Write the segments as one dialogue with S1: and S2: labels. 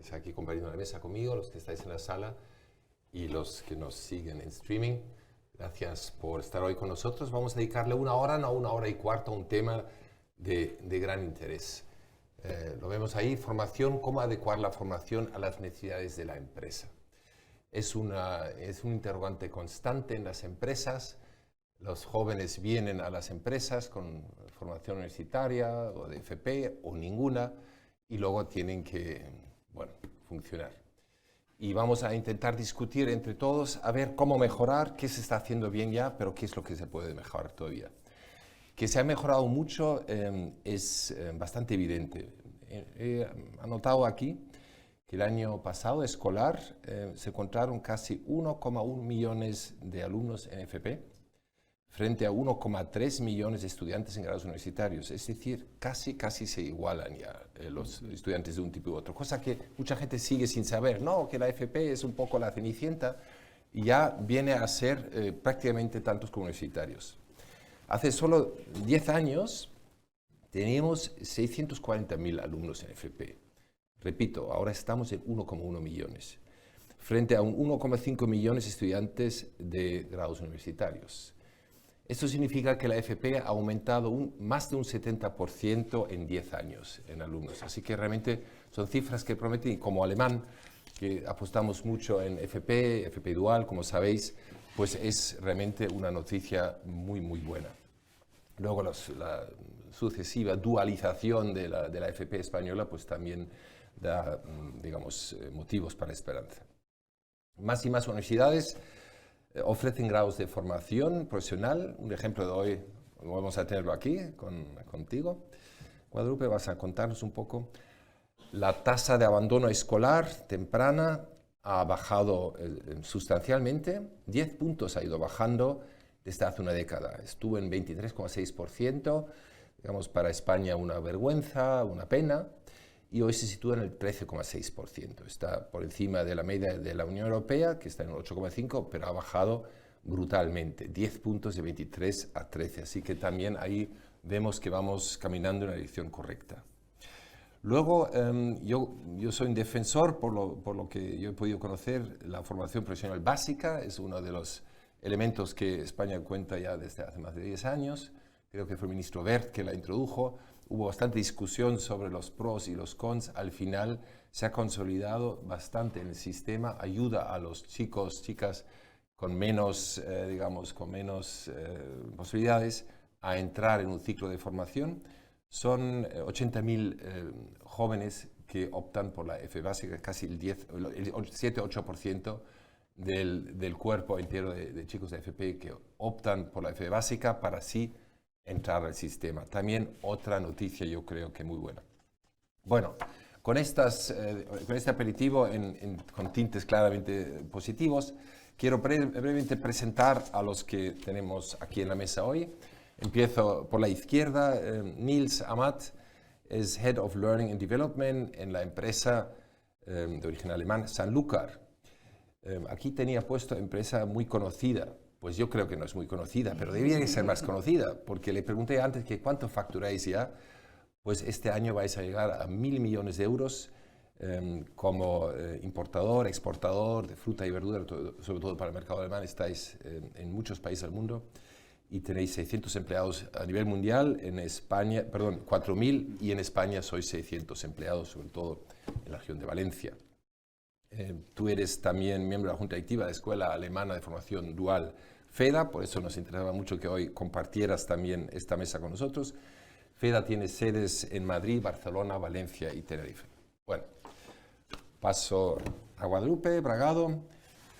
S1: Está aquí compartiendo la mesa conmigo, los que estáis en la sala y los que nos siguen en streaming. Gracias por estar hoy con nosotros. Vamos a dedicarle una hora, no una hora y cuarto, a un tema de gran interés. Lo vemos ahí, formación, cómo adecuar la formación a las necesidades de la empresa. Es un interrogante constante en las empresas. Los jóvenes vienen a las empresas con formación universitaria o de FP o ninguna y luego tienen que funcionar. Y vamos a intentar discutir entre todos a ver cómo mejorar, qué se está haciendo bien ya, pero qué es lo que se puede mejorar todavía. Que se ha mejorado mucho es bastante evidente. He anotado aquí que el año pasado escolar se encontraron casi 1,1 millones de alumnos en FP frente a 1,3 millones de estudiantes en grados universitarios. Es decir, casi se igualan ya los estudiantes de un tipo u otro, cosa que mucha gente sigue sin saber. No, que la FP es un poco la cenicienta y ya viene a ser prácticamente tantos como universitarios. Hace solo 10 años teníamos 640.000 alumnos en FP. Repito, ahora estamos en 1,1 millones, frente a un 1,5 millones de estudiantes de grados universitarios. Esto significa que la FP ha aumentado más de un 70% en 10 años en alumnos. Así que realmente son cifras que prometen, y como alemán, que apostamos mucho en FP dual, como sabéis, pues es realmente una noticia muy buena. Luego la sucesiva dualización de la FP española pues también da, digamos, motivos para esperanza. Más y más universidades ofrecen grados de formación profesional. Un ejemplo de hoy vamos a tenerlo aquí contigo. Guadalupe, vas a contarnos un poco. La tasa de abandono escolar temprana ha bajado sustancialmente. 10 puntos ha ido bajando desde hace una década. Estuvo en 23,6%, digamos, para España una vergüenza, una pena, y hoy se sitúa en el 13,6%. Está por encima de la media de la Unión Europea, que está en el 8,5%, pero ha bajado brutalmente, 10 puntos de 23 a 13. Así que también ahí vemos que vamos caminando en la dirección correcta. Luego, yo soy un defensor, por lo que yo he podido conocer, la formación profesional básica es uno de los elementos que España cuenta ya desde hace más de 10 años. Creo que fue el ministro Wert que la introdujo. Hubo bastante discusión sobre los pros y los cons. Al final se ha consolidado bastante en el sistema, ayuda a los chicos, chicas con menos, posibilidades a entrar en un ciclo de formación. Son 80.000 jóvenes que optan por la F básica, casi el 7-8% del cuerpo entero de chicos de FP que optan por la F básica para así entrar al sistema. También otra noticia yo creo que muy buena. Bueno, con este aperitivo con tintes claramente positivos, quiero brevemente presentar a los que tenemos aquí en la mesa hoy. Empiezo por la izquierda. Nils Amat es Head of Learning and Development en la empresa de origen alemán Sanlúcar. Aquí tenía puesto empresa muy conocida. Pues yo creo que no es muy conocida, pero debería ser más conocida, porque le pregunté antes que cuánto facturáis ya. Pues este año vais a llegar a 1.000 millones de euros como importador, exportador de fruta y verdura, sobre todo para el mercado alemán. Estáis en muchos países del mundo y tenéis 600 empleados a nivel mundial. En España, 4.000, y en España sois 600 empleados, sobre todo en la región de Valencia. Tú eres también miembro de la Junta Directiva de la Escuela Alemana de Formación Dual FEDA, por eso nos interesaba mucho que hoy compartieras también esta mesa con nosotros. FEDA tiene sedes en Madrid, Barcelona, Valencia y Tenerife. Bueno, paso a Guadalupe Bragado.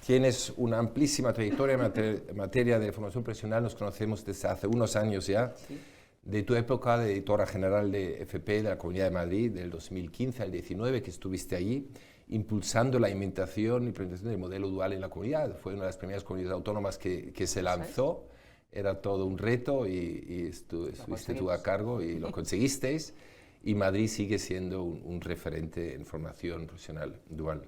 S1: Tienes una amplísima trayectoria en materia de formación profesional. Nos conocemos desde hace unos años ya. Sí. De tu época de editora general de FP de la Comunidad de Madrid, del 2015 al 2019, que estuviste allí, impulsando la implementación del modelo dual en la comunidad. Fue una de las primeras comunidades autónomas que se lanzó. Era todo un reto y estuviste tú a cargo y lo conseguisteis. Y Madrid sigue siendo un referente en formación profesional dual.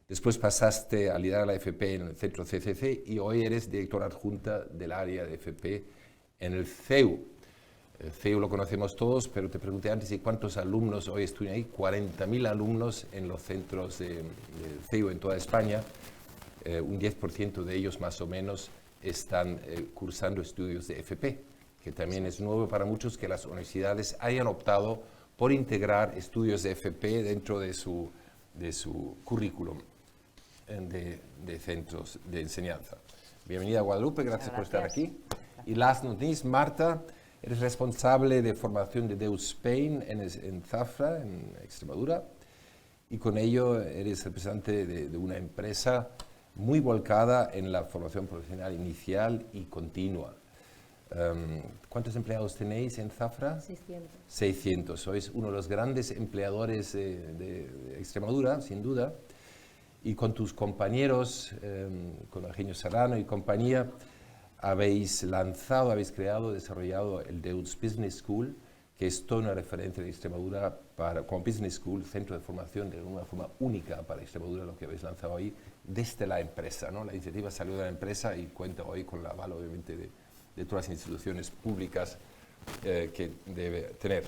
S1: Después pasaste a liderar la FP en el centro CCC y hoy eres directora adjunta del área de FP en el CEU. CEU lo conocemos todos, pero te pregunté antes, ¿y cuántos alumnos hoy estudian ahí? 40.000 alumnos en los centros de CEU en toda España. Un 10% de ellos más o menos están cursando estudios de FP, que también es nuevo para muchos que las universidades hayan optado por integrar estudios de FP dentro de su currículum de centros de enseñanza. Bienvenida, Guadalupe, gracias por estar aquí. Y last but not least, Marta, eres responsable de formación de Deus Spain en Zafra, en Extremadura, y con ello eres representante de una empresa muy volcada en la formación profesional inicial y continua. ¿Cuántos empleados tenéis en Zafra?
S2: 600.
S1: 600. Sois uno de los grandes empleadores de Extremadura, sin duda. Y con tus compañeros, con Eugenio Serrano y compañía, habéis creado, desarrollado el Deus Business School, que es toda una referencia de Extremadura como Business School, centro de formación de una forma única para Extremadura, lo que habéis lanzado ahí desde la empresa, ¿no? La iniciativa salió de la empresa y cuenta hoy con el aval, obviamente, de todas las instituciones públicas que debe tener.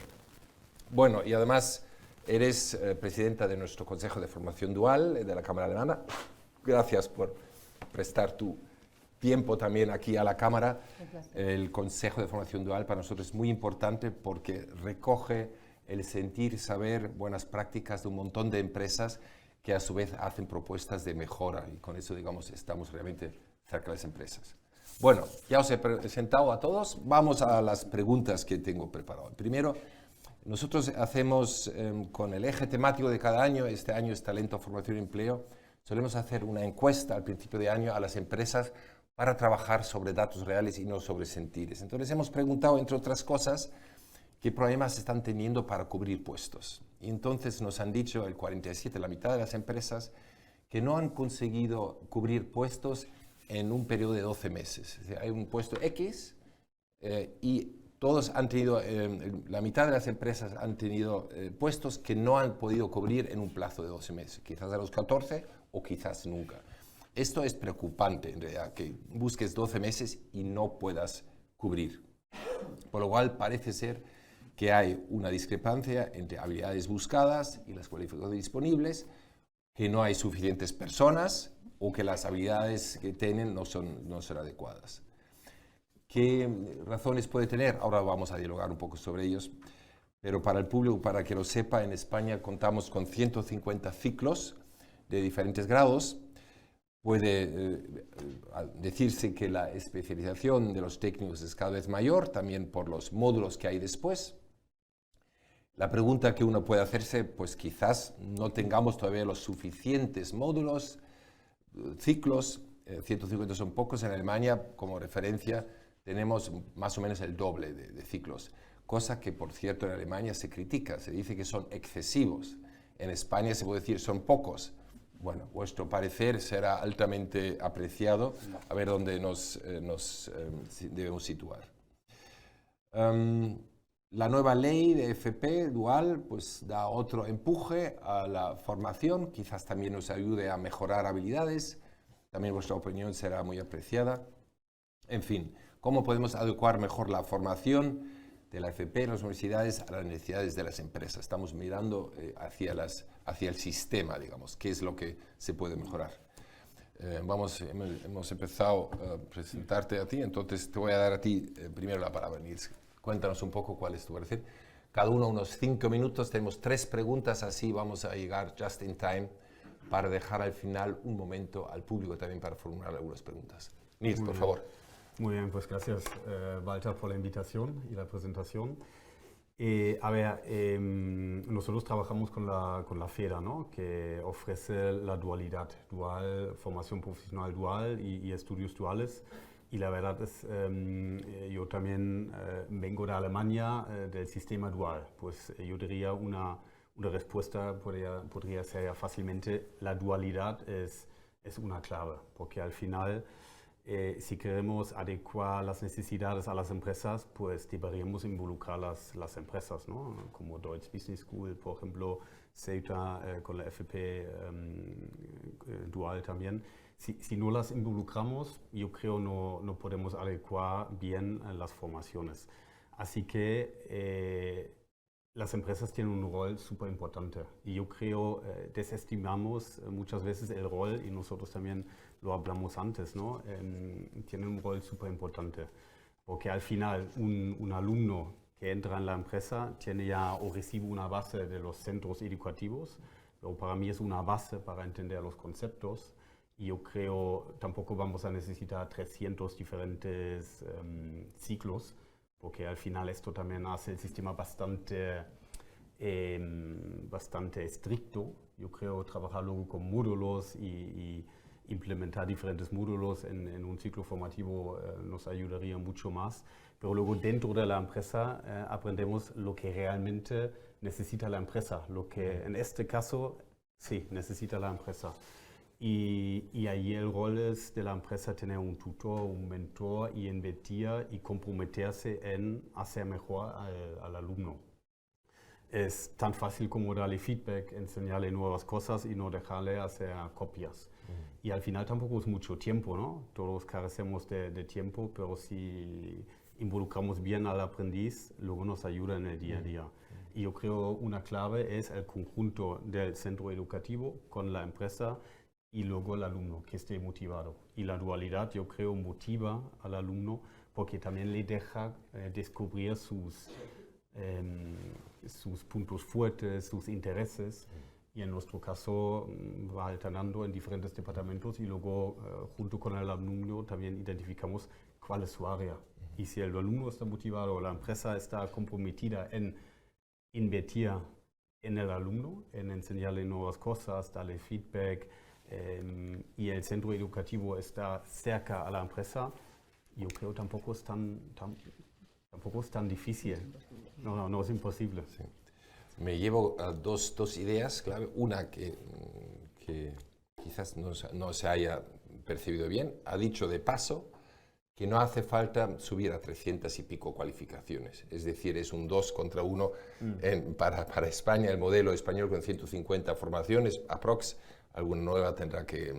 S1: Bueno, y además eres presidenta de nuestro Consejo de Formación Dual de la Cámara Alemana. Gracias por prestar tu tiempo también aquí a la Cámara. El Consejo de Formación Dual para nosotros es muy importante porque recoge el sentir, saber, buenas prácticas de un montón de empresas que a su vez hacen propuestas de mejora y con eso, digamos, estamos realmente cerca de las empresas. Bueno, ya os he presentado a todos, vamos a las preguntas que tengo preparado. Primero, nosotros hacemos con el eje temático de cada año, este año es talento, formación y empleo, solemos hacer una encuesta al principio de año a las empresas para trabajar sobre datos reales y no sobre sentires. Entonces hemos preguntado, entre otras cosas, qué problemas están teniendo para cubrir puestos. Y entonces nos han dicho el 47, la mitad de las empresas, que no han conseguido cubrir puestos en un periodo de 12 meses. Es decir, hay un puesto X y todos han tenido, la mitad de las empresas han tenido puestos que no han podido cubrir en un plazo de 12 meses, quizás a los 14 o quizás nunca. Esto es preocupante, en realidad, que busques 12 meses y no puedas cubrir. Por lo cual parece ser que hay una discrepancia entre habilidades buscadas y las cualificaciones disponibles, que no hay suficientes personas o que las habilidades que tienen no son adecuadas. ¿Qué razones puede tener? Ahora vamos a dialogar un poco sobre ellos, pero para el público, para que lo sepa, en España contamos con 150 ciclos de diferentes grados. Puede decirse que la especialización de los técnicos es cada vez mayor, también por los módulos que hay después. La pregunta que uno puede hacerse, pues quizás no tengamos todavía los suficientes módulos, ciclos, 150 son pocos, en Alemania, como referencia, tenemos más o menos el doble de ciclos, cosa que, por cierto, en Alemania se critica, se dice que son excesivos. En España se puede decir son pocos. Bueno, vuestro parecer será altamente apreciado, a ver dónde nos debemos situar. La nueva ley de FP dual pues, da otro empuje a la formación, quizás también nos ayude a mejorar habilidades, también vuestra opinión será muy apreciada. En fin, ¿cómo podemos adecuar mejor la formación de la FP en las universidades a las necesidades de las empresas? Estamos mirando hacia el sistema, digamos, qué es lo que se puede mejorar. Hemos empezado a presentarte a ti, entonces te voy a dar a ti primero la palabra, Nils. Cuéntanos un poco cuál es tu parecer. Cada uno unos 5 minutos, tenemos 3 preguntas, así vamos a llegar just in time para dejar al final un momento al público también para formular algunas preguntas. Nils, por favor.
S3: Muy bien, pues gracias Walter por la invitación y la presentación. Nosotros trabajamos con la FEDA, ¿no? Que ofrece la dualidad, formación profesional dual y estudios duales. Y la verdad es, yo también vengo de Alemania, del sistema dual. Pues yo diría una respuesta podría ser fácilmente la dualidad es una clave, porque al final si queremos adecuar las necesidades a las empresas, pues deberíamos involucrar las empresas, ¿no? Como Deutsche Business School, por ejemplo, Ceuta con la FP dual también. Si no las involucramos, yo creo no podemos adecuar bien las formaciones. Así que las empresas tienen un rol súper importante y yo creo, desestimamos muchas veces el rol y nosotros también lo hablamos antes, ¿no? Tienen un rol súper importante porque al final un alumno que entra en la empresa tiene ya o recibe una base de los centros educativos, pero para mí es una base para entender los conceptos y yo creo tampoco vamos a necesitar 300 diferentes ciclos, porque al final esto también hace el sistema bastante estricto. Yo creo trabajar luego con módulos y implementar diferentes módulos en un ciclo formativo nos ayudaría mucho más. Pero luego dentro de la empresa aprendemos lo que realmente necesita la empresa, lo que en este caso sí necesita la empresa. Y ahí el rol es de la empresa tener un tutor, un mentor y invertir y comprometerse en hacer mejor al alumno. Es tan fácil como darle feedback, enseñarle nuevas cosas y no dejarle hacer copias. Y al final tampoco es mucho tiempo, ¿no? Todos carecemos de tiempo, pero si involucramos bien al aprendiz, luego nos ayuda en el día a día. Y yo creo una clave es el conjunto del centro educativo con la empresa y luego el alumno que esté motivado. Y la dualidad, yo creo, motiva al alumno porque también le deja descubrir sus puntos fuertes, sus intereses. Y en nuestro caso va alternando en diferentes departamentos y luego junto con el alumno también identificamos cuál es su área. Y si el alumno está motivado o la empresa está comprometida en invertir en el alumno, en enseñarle nuevas cosas, darle feedback, y el centro educativo está cerca a la empresa, yo creo tampoco es tan difícil. No es imposible.
S1: Sí. Me llevo a dos ideas clave. Una que quizás no se haya percibido bien. Ha dicho de paso que no hace falta subir a 300 y pico cualificaciones. Es decir, es un 2 contra 1 para España, el modelo español con 150 formaciones, aprox. Alguna nueva tendrá que,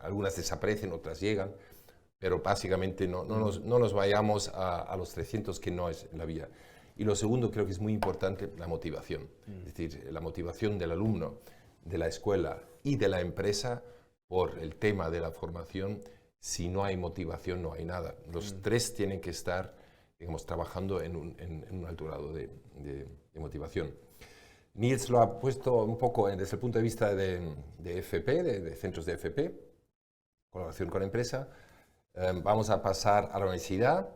S1: algunas desaparecen, otras llegan, pero básicamente no nos vayamos a los 300, que no es la vía. Y lo segundo, creo que es muy importante, la motivación. Es decir, la motivación del alumno, de la escuela y de la empresa por el tema de la formación. Si no hay motivación, no hay nada. Los tres tienen que estar, digamos, trabajando en un alto grado de motivación. Niels lo ha puesto un poco desde el punto de vista de FP, de centros de FP, colaboración con empresa. Vamos a pasar a la universidad,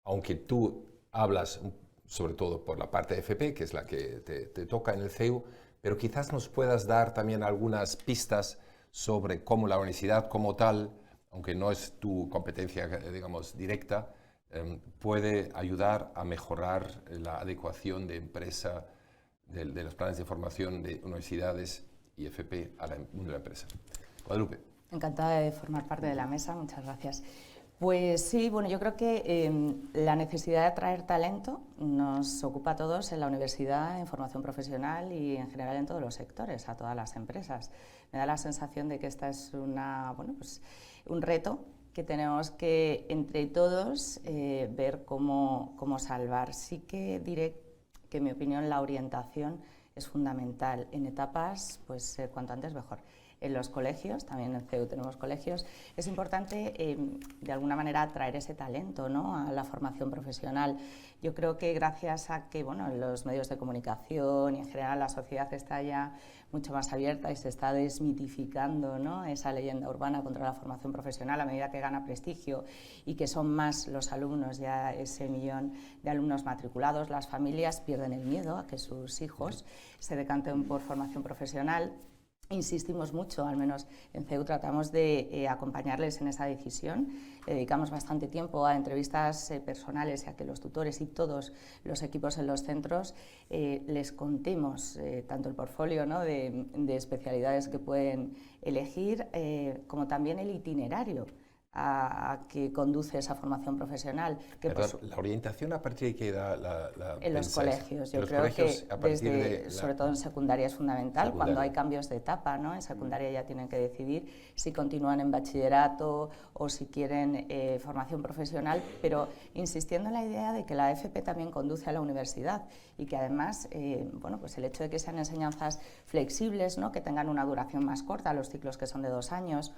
S1: aunque tú hablas sobre todo por la parte de FP, que es la que te toca en el CEU, pero quizás nos puedas dar también algunas pistas sobre cómo la universidad como tal, aunque no es tu competencia, digamos, directa, puede ayudar a mejorar la adecuación de empresa, de los planes de formación de universidades y FP al mundo de la empresa. Guadalupe.
S2: Encantada de formar parte de la mesa, muchas gracias. Pues sí, bueno, yo creo que la necesidad de atraer talento nos ocupa a todos en la universidad, en formación profesional y en general en todos los sectores, a todas las empresas. Me da la sensación de que esta es un reto que tenemos que entre todos ver cómo salvar. Sí que diré que en mi opinión la orientación es fundamental en etapas, pues cuanto antes mejor. En los colegios, también en CEU tenemos colegios, es importante de alguna manera atraer ese talento, ¿no?, a la formación profesional. Yo creo que gracias a que los medios de comunicación y en general la sociedad está ya mucho más abierta y se está desmitificando, ¿no?, esa leyenda urbana contra la formación profesional a medida que gana prestigio y que son más los alumnos, ya ese millón de alumnos matriculados, las familias pierden el miedo a que sus hijos se decanten por formación profesional. Insistimos mucho, al menos en CEU tratamos de acompañarles en esa decisión. Dedicamos bastante tiempo a entrevistas personales y a que los tutores y todos los equipos en los centros les contemos tanto el portfolio, ¿no?, de especialidades que pueden elegir, como también el itinerario que conduce esa formación profesional. Que
S1: la orientación, ¿a partir de qué edad la
S2: en los colegios? Yo creo que sobre todo en secundaria es fundamental, cuando hay cambios de etapa, ¿no? En secundaria ya tienen que decidir si continúan en bachillerato o si quieren formación profesional, pero insistiendo en la idea de que la FP también conduce a la universidad y que además, bueno, pues el hecho de que sean enseñanzas flexibles, ¿no? Que tengan una duración más corta, los ciclos que son de 2 años,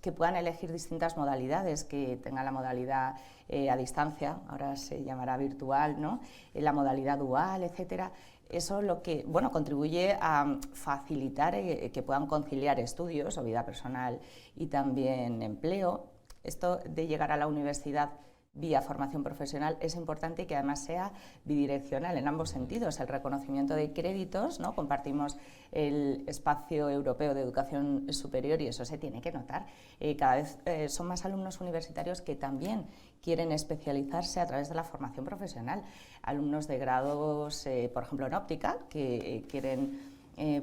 S2: que puedan elegir distintas modalidades, que tengan la modalidad a distancia, ahora se llamará virtual, ¿no? La modalidad dual, etcétera. Eso lo que, bueno, contribuye a facilitar que puedan conciliar estudios o vida personal y también empleo. Esto de llegar a la universidad vía formación profesional es importante y que además sea bidireccional en ambos sentidos, el reconocimiento de créditos, ¿no? Compartimos el espacio europeo de educación superior y eso se tiene que notar. Cada vez son más alumnos universitarios que también quieren especializarse a través de la formación profesional. Alumnos de grados, por ejemplo en óptica, que quieren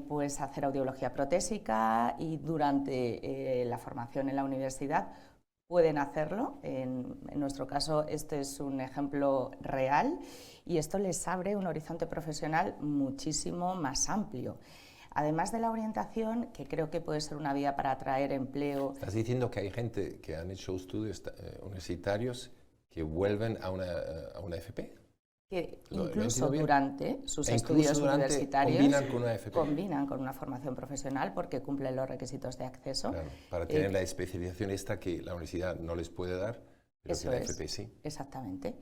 S2: pues hacer audiología protésica y durante la formación en la universidad pueden hacerlo. En nuestro caso este es un ejemplo real y esto les abre un horizonte profesional muchísimo más amplio. Además de la orientación, que creo que puede ser una vía para atraer empleo.
S1: Estás diciendo que hay gente que han hecho estudios universitarios que vuelven a una FP.
S2: Que incluso durante sus estudios universitarios combinan con una formación profesional porque cumplen los requisitos de acceso.
S1: Claro, para tener la especialización esta que la universidad no les puede dar, pero que la FP sí.
S2: Exactamente.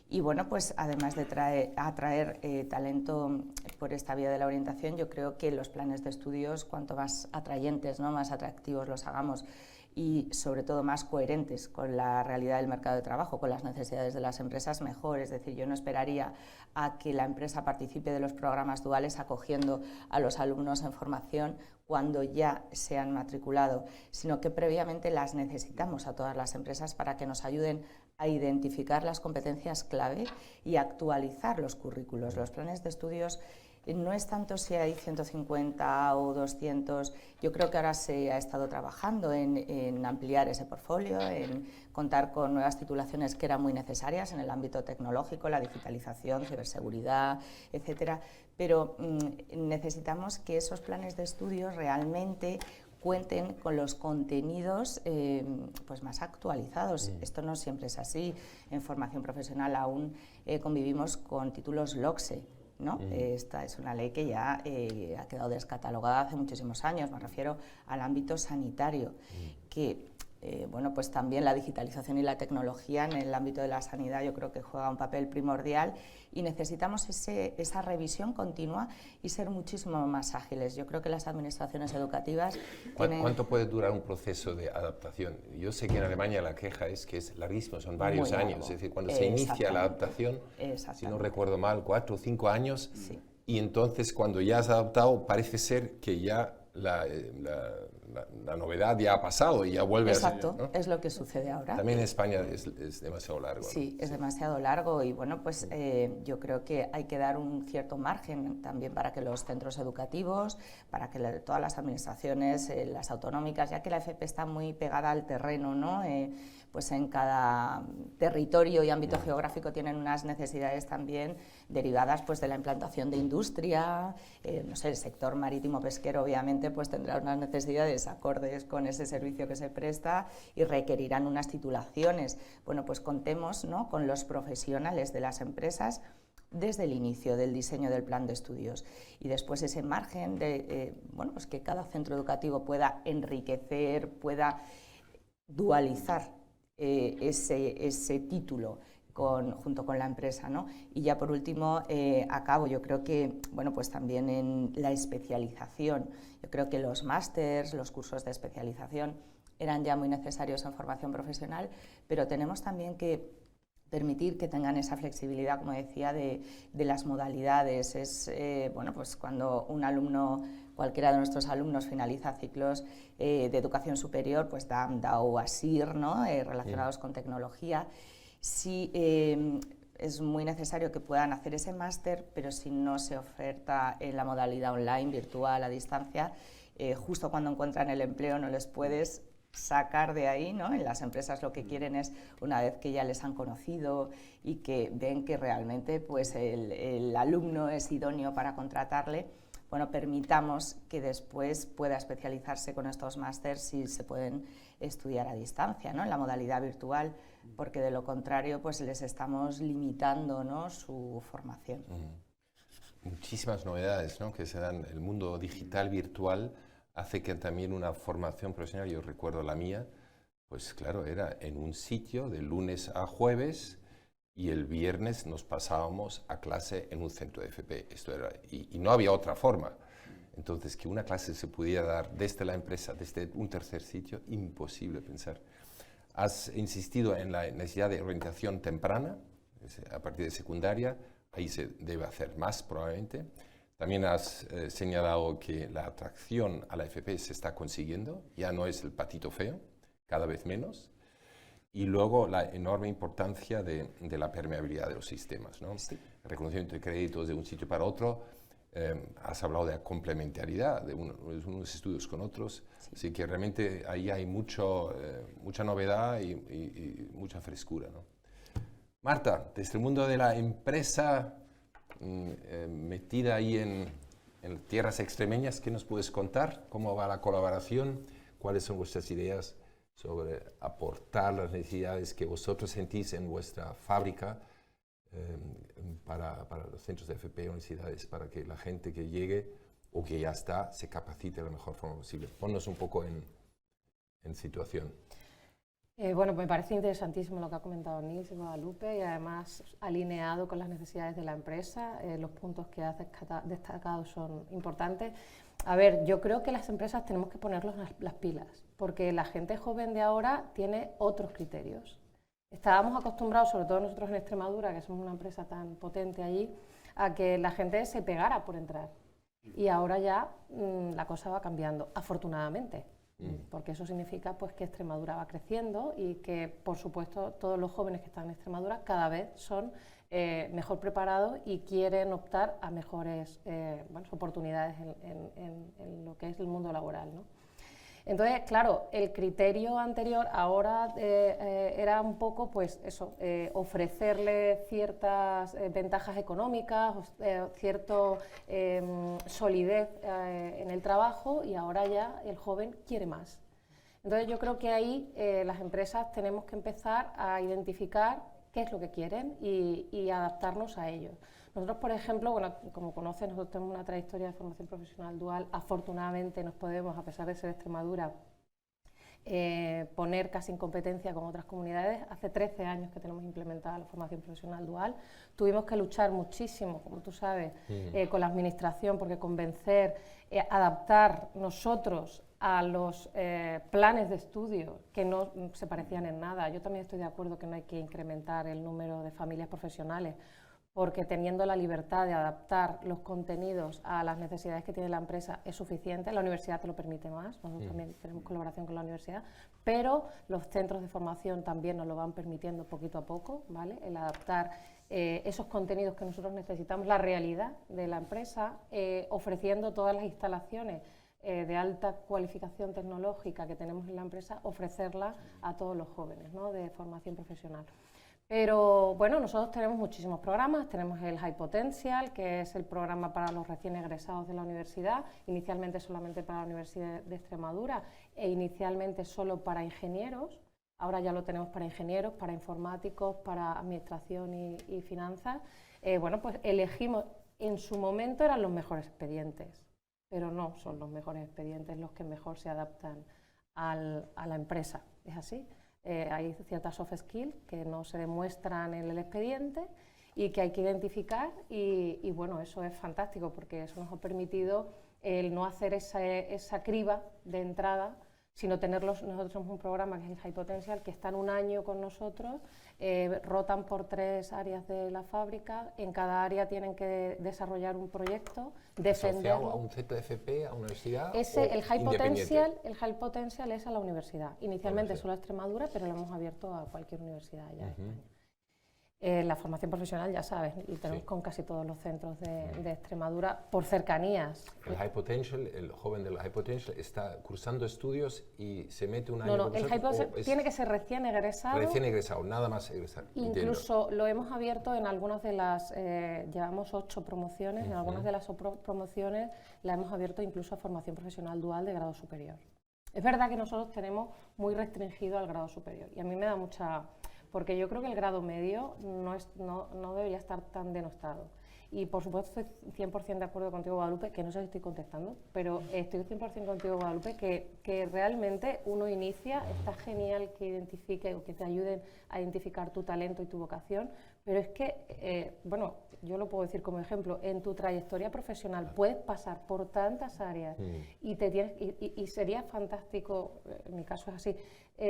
S2: Y bueno, pues además de atraer talento por esta vía de la orientación, yo creo que los planes de estudios, cuanto más atrayentes, ¿no? Más atractivos los hagamos y sobre todo más coherentes con la realidad del mercado de trabajo, con las necesidades de las empresas, mejor. Es decir, yo no esperaría a que la empresa participe de los programas duales acogiendo a los alumnos en formación cuando ya se han matriculado, sino que previamente las necesitamos a todas las empresas para que nos ayuden a identificar las competencias clave y actualizar los currículos. Los planes de estudios no es tanto si hay 150 o 200, yo creo que ahora se ha estado trabajando en ampliar ese portfolio, en contar con nuevas titulaciones que eran muy necesarias en el ámbito tecnológico, la digitalización, ciberseguridad, etcétera, pero necesitamos que esos planes de estudios realmente cuenten con los contenidos pues más actualizados. Esto no siempre es así. En formación profesional aún convivimos con títulos LOCSE, ¿no? Esta es una ley que ya ha quedado descatalogada hace muchísimos años, me refiero al ámbito sanitario, que bueno, pues también la digitalización y la tecnología en el ámbito de la sanidad yo creo que juega un papel primordial y necesitamos esa revisión continua y ser muchísimo más ágiles. Yo creo que las administraciones educativas
S1: ¿Cuánto puede durar un proceso de adaptación? Yo sé que en Alemania la queja es que es larguísimo, son varios años, es decir, cuando se inicia la adaptación, si no recuerdo mal, 4 o 5 años, sí. Y entonces cuando ya has adaptado parece ser que ya la novedad ya ha pasado y ya vuelve a ser.
S2: Exacto, ¿no? Es lo que sucede ahora.
S1: También en España es demasiado largo, ¿no?
S2: Sí, es demasiado largo y bueno, pues yo creo que hay que dar un cierto margen también para que los centros educativos, para que todas las administraciones, las autonómicas, ya que la FP está muy pegada al terreno, ¿no? Pues en cada territorio y ámbito geográfico tienen unas necesidades también derivadas pues de la implantación de industria, no sé, el sector marítimo pesquero obviamente pues tendrá unas necesidades acordes con ese servicio que se presta y requerirán unas titulaciones. Bueno, pues contemos, ¿no?, con los profesionales de las empresas desde el inicio del diseño del plan de estudios y después ese margen de bueno, pues que cada centro educativo pueda enriquecer, pueda dualizar ese título junto con la empresa, ¿no? Y ya por último, acabo, yo creo que, bueno, pues también en la especialización, yo creo que los másters, los cursos de especialización eran ya muy necesarios en formación profesional, pero tenemos también que permitir que tengan esa flexibilidad, como decía, de las modalidades. Es, bueno, pues cuando un alumno, cualquiera de nuestros alumnos finaliza ciclos de educación superior, pues DAMDA o ASIR, ¿no?, relacionados con tecnología. Sí, es muy necesario que puedan hacer ese máster, pero si no se oferta en la modalidad online, virtual, a distancia, justo cuando encuentran el empleo no les puedes sacar de ahí, ¿no? En las empresas lo que quieren es, una vez que ya les han conocido y que ven que realmente pues, el alumno es idóneo para contratarle, bueno, permitamos que después pueda especializarse con estos másters si se pueden estudiar a distancia, ¿no? En la modalidad virtual, porque de lo contrario pues les estamos limitando, ¿no? Su formación.
S1: Muchísimas novedades, ¿no? Que se dan. El mundo digital virtual hace que también una formación profesional, yo recuerdo la mía, pues claro, era en un sitio de lunes a jueves y el viernes nos pasábamos a clase en un centro de FP. Esto era, y no había otra forma. Entonces, que una clase se pudiera dar desde la empresa, desde un tercer sitio, imposible pensar. Has insistido en la necesidad de orientación temprana, a partir de secundaria, ahí se debe hacer más probablemente. También has señalado que la atracción a la FP se está consiguiendo, ya no es el patito feo, cada vez menos. Y luego la enorme importancia de la permeabilidad de los sistemas, ¿no? Sí. El reconocimiento de créditos de un sitio para otro. Has hablado de la complementariedad de unos estudios con otros, sí. Así que realmente ahí hay mucha novedad y mucha frescura, ¿no? Marta, desde el mundo de la empresa, metida ahí en tierras extremeñas, ¿qué nos puedes contar? ¿Cómo va la colaboración? ¿Cuáles son vuestras ideas sobre aportar las necesidades que vosotros sentís en vuestra fábrica para los centros de FP y universidades, para que la gente que llegue o que ya está se capacite de la mejor forma posible? Ponnos un poco en situación.
S4: Bueno, me parece interesantísimo lo que ha comentado Nils y Guadalupe, y además alineado con las necesidades de la empresa. Los puntos que has destacado son importantes. A ver, yo creo que las empresas tenemos que ponernos las pilas, porque la gente joven de ahora tiene otros criterios. Estábamos acostumbrados, sobre todo nosotros en Extremadura, que somos una empresa tan potente allí, a que la gente se pegara por entrar. Y ahora ya la cosa va cambiando, afortunadamente. Porque eso significa pues, que Extremadura va creciendo y que, por supuesto, todos los jóvenes que están en Extremadura cada vez son mejor preparados y quieren optar a mejores oportunidades en lo que es el mundo laboral, ¿no? Entonces, claro, el criterio anterior ahora era un poco, pues eso, ofrecerle ciertas ventajas económicas, cierta solidez en el trabajo, y ahora ya el joven quiere más. Entonces yo creo que ahí las empresas tenemos que empezar a identificar qué es lo que quieren y adaptarnos a ello. Nosotros, por ejemplo, bueno, como conocen, nosotros tenemos una trayectoria de formación profesional dual. Afortunadamente nos podemos, a pesar de ser Extremadura, poner casi en competencia con otras comunidades. Hace 13 años que tenemos implementada la formación profesional dual. Tuvimos que luchar muchísimo, como tú sabes, con la administración, porque convencer, adaptar nosotros a los planes de estudio que no se parecían en nada. Yo también estoy de acuerdo que no hay que incrementar el número de familias profesionales, porque teniendo la libertad de adaptar los contenidos a las necesidades que tiene la empresa es suficiente. La universidad te lo permite más, nosotros también tenemos colaboración con la universidad, pero los centros de formación también nos lo van permitiendo poquito a poco, ¿vale? El adaptar esos contenidos que nosotros necesitamos, la realidad de la empresa, ofreciendo todas las instalaciones de alta cualificación tecnológica que tenemos en la empresa, ofrecerla a todos los jóvenes, ¿no? De formación profesional. Pero bueno, nosotros tenemos muchísimos programas. Tenemos el High Potential, que es el programa para los recién egresados de la universidad, inicialmente solamente para la Universidad de Extremadura e inicialmente solo para ingenieros. Ahora ya lo tenemos para ingenieros, para informáticos, para administración y finanzas. Bueno, pues elegimos, en su momento eran los mejores expedientes, pero no son los mejores expedientes los que mejor se adaptan a la empresa. ¿Es así? Hay ciertas soft skills que no se demuestran en el expediente y que hay que identificar, y bueno, eso es fantástico porque eso nos ha permitido el no hacer esa criba de entrada, sino tenerlos. Nosotros tenemos un programa que es el High Potential, que están un año con nosotros, rotan por 3 áreas de la fábrica, en cada área tienen que desarrollar un proyecto, defenderlo.
S1: ¿Asociado a un ZFP, a una universidad?
S4: El High Potential es a la universidad, inicialmente solo a Extremadura, pero lo hemos abierto a cualquier universidad allá en España. La formación profesional, ya sabes, y tenemos con casi todos los centros de Extremadura por cercanías.
S1: El High Potential, el joven del High Potential, está cursando estudios y se mete un año.
S4: No, el High Potential tiene que ser recién egresado.
S1: Recién egresado, nada más egresado.
S4: Incluso lo hemos abierto en algunas de las, llevamos 8 promociones, en algunas de las promociones la hemos abierto incluso a formación profesional dual de grado superior. Es verdad que nosotros tenemos muy restringido al grado superior y a mí me da mucha... porque yo creo que el grado medio no debería estar tan denostado. Y por supuesto estoy 100% de acuerdo contigo, Guadalupe, que no sé si estoy contestando, pero estoy 100% contigo, Guadalupe, que realmente uno inicia, está genial que identifique o que te ayuden a identificar tu talento y tu vocación, pero es que, bueno, yo lo puedo decir como ejemplo, en tu trayectoria profesional puedes pasar por tantas áreas y sería fantástico, en mi caso es así,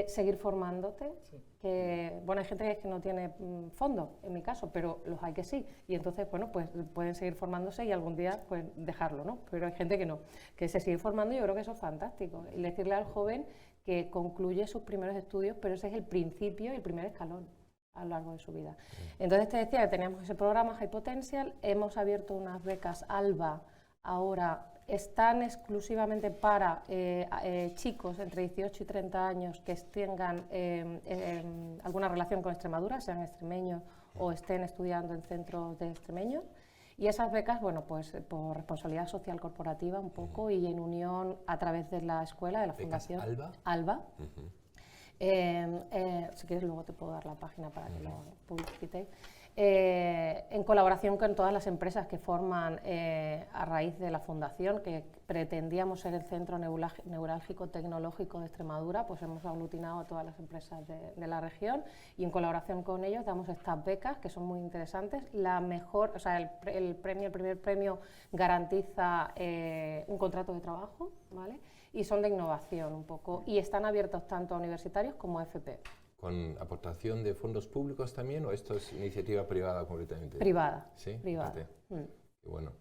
S4: seguir formándote, que, bueno, hay gente que no tiene fondo, en mi caso, pero los hay que sí, y entonces, bueno, pues pueden seguir formándose y algún día, pues, dejarlo, ¿no? Pero hay gente que no, que se sigue formando y yo creo que eso es fantástico, y decirle al joven que concluye sus primeros estudios, pero ese es el principio y el primer escalón a lo largo de su vida. Entonces te decía que teníamos ese programa High Potential, hemos abierto unas becas ALBA, ahora están exclusivamente para chicos entre 18 y 30 años que tengan alguna relación con Extremadura, sean extremeños o estén estudiando en centros de extremeños. Y esas becas, bueno, pues por responsabilidad social corporativa un poco y en unión a través de la escuela, de la fundación ALBA. Si quieres luego te puedo dar la página para que lo publicitéis. En colaboración con todas las empresas que forman a raíz de la fundación, que pretendíamos ser el centro neurálgico tecnológico de Extremadura, pues hemos aglutinado a todas las empresas de la región y en colaboración con ellos damos estas becas que son muy interesantes. La mejor, o sea, el primer premio garantiza un contrato de trabajo, ¿vale? Y son de innovación un poco y están abiertos tanto a universitarios como a FP.
S1: ¿Con aportación de fondos públicos también o esto es iniciativa privada completamente?
S4: Privada.
S1: ¿Sí?
S4: Privada.
S1: Qué bueno.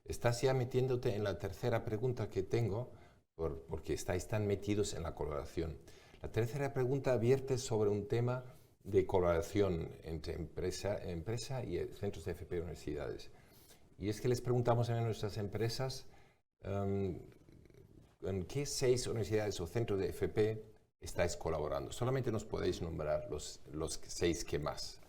S1: Estás ya metiéndote en la tercera pregunta que tengo porque estáis tan metidos en la colaboración. La tercera pregunta vierte sobre un tema de colaboración entre empresa y centros de FP y universidades. Y es que les preguntamos a nuestras empresas en qué 6 universidades o centros de FP estáis colaborando. Solamente nos podéis nombrar los 6 que más.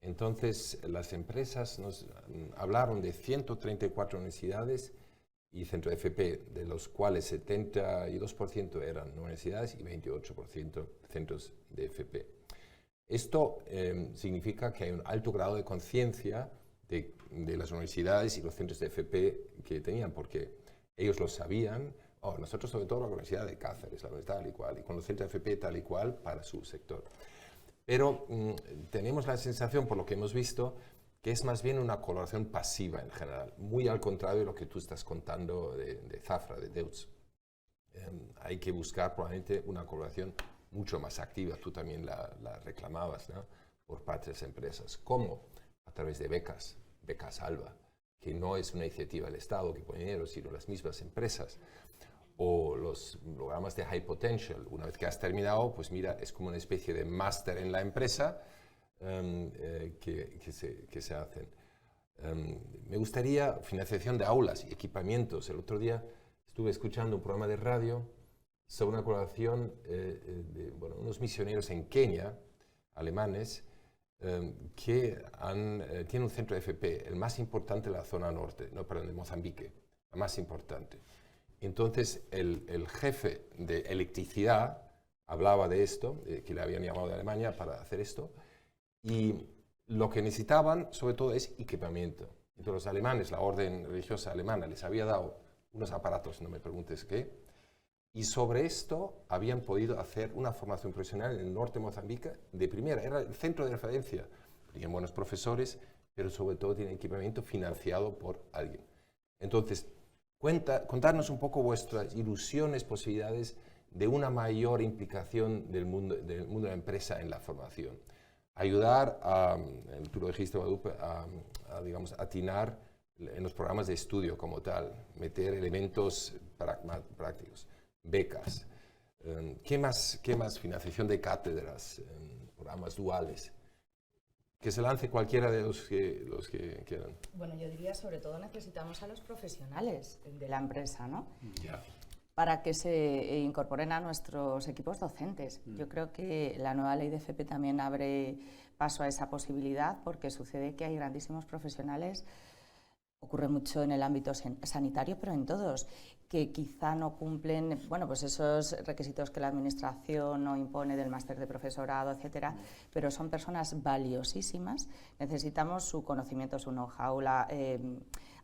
S1: Entonces, las empresas nos hablaron de 134 universidades y centros de FP, de los cuales 72% eran universidades y 28% centros de FP. Esto significa que hay un alto grado de conciencia de las universidades y los centros de FP que tenían, porque ellos lo sabían. Nosotros sobre todo la Universidad de Cáceres, la universidad tal y cual, y con los centros de FP tal y cual para su sector. Pero tenemos la sensación, por lo que hemos visto, que es más bien una colaboración pasiva en general, muy al contrario de lo que tú estás contando de Zafra, de Deutz. Hay que buscar probablemente una colaboración mucho más activa, tú también la reclamabas, ¿no? Por parte de las empresas. ¿Cómo? A través de becas ALBA, que no es una iniciativa del Estado que pone dinero, sino las mismas empresas. O los programas de High Potential. Una vez que has terminado, pues mira, es como una especie de máster en la empresa que se hacen. Me gustaría financiación de aulas y equipamientos. El otro día estuve escuchando un programa de radio sobre una colaboración de unos misioneros en Kenia, alemanes, que tienen un centro de FP, el más importante de la zona norte, no, perdón, de Mozambique, el más importante. Entonces, el jefe de electricidad hablaba de esto, que le habían llamado de Alemania para hacer esto, y lo que necesitaban, sobre todo, es equipamiento. Entonces, los alemanes, la orden religiosa alemana, les había dado unos aparatos, no me preguntes qué, y sobre esto habían podido hacer una formación profesional en el norte de Mozambique de primera. Era el centro de referencia. Tenían buenos profesores, pero sobre todo tienen equipamiento financiado por alguien. Entonces, contarnos un poco vuestras ilusiones, posibilidades de una mayor implicación del mundo de la empresa en la formación. Ayudar tú lo dijiste, Guadalupe, digamos, atinar en los programas de estudio como tal, meter elementos prácticos, becas. ¿Qué más? Financiación de cátedras, programas duales. Que se lance cualquiera de los que quieran.
S2: Bueno, yo diría sobre todo necesitamos a los profesionales de la empresa, ¿no?
S1: Ya.
S2: Para que se incorporen a nuestros equipos docentes. Yo creo que la nueva ley de FP también abre paso a esa posibilidad, porque sucede que hay grandísimos profesionales, ocurre mucho en el ámbito sanitario, pero en todos, que quizá no cumplen, bueno, pues esos requisitos que la Administración no impone del máster de profesorado, etcétera, pero son personas valiosísimas. Necesitamos su conocimiento, su know-how, la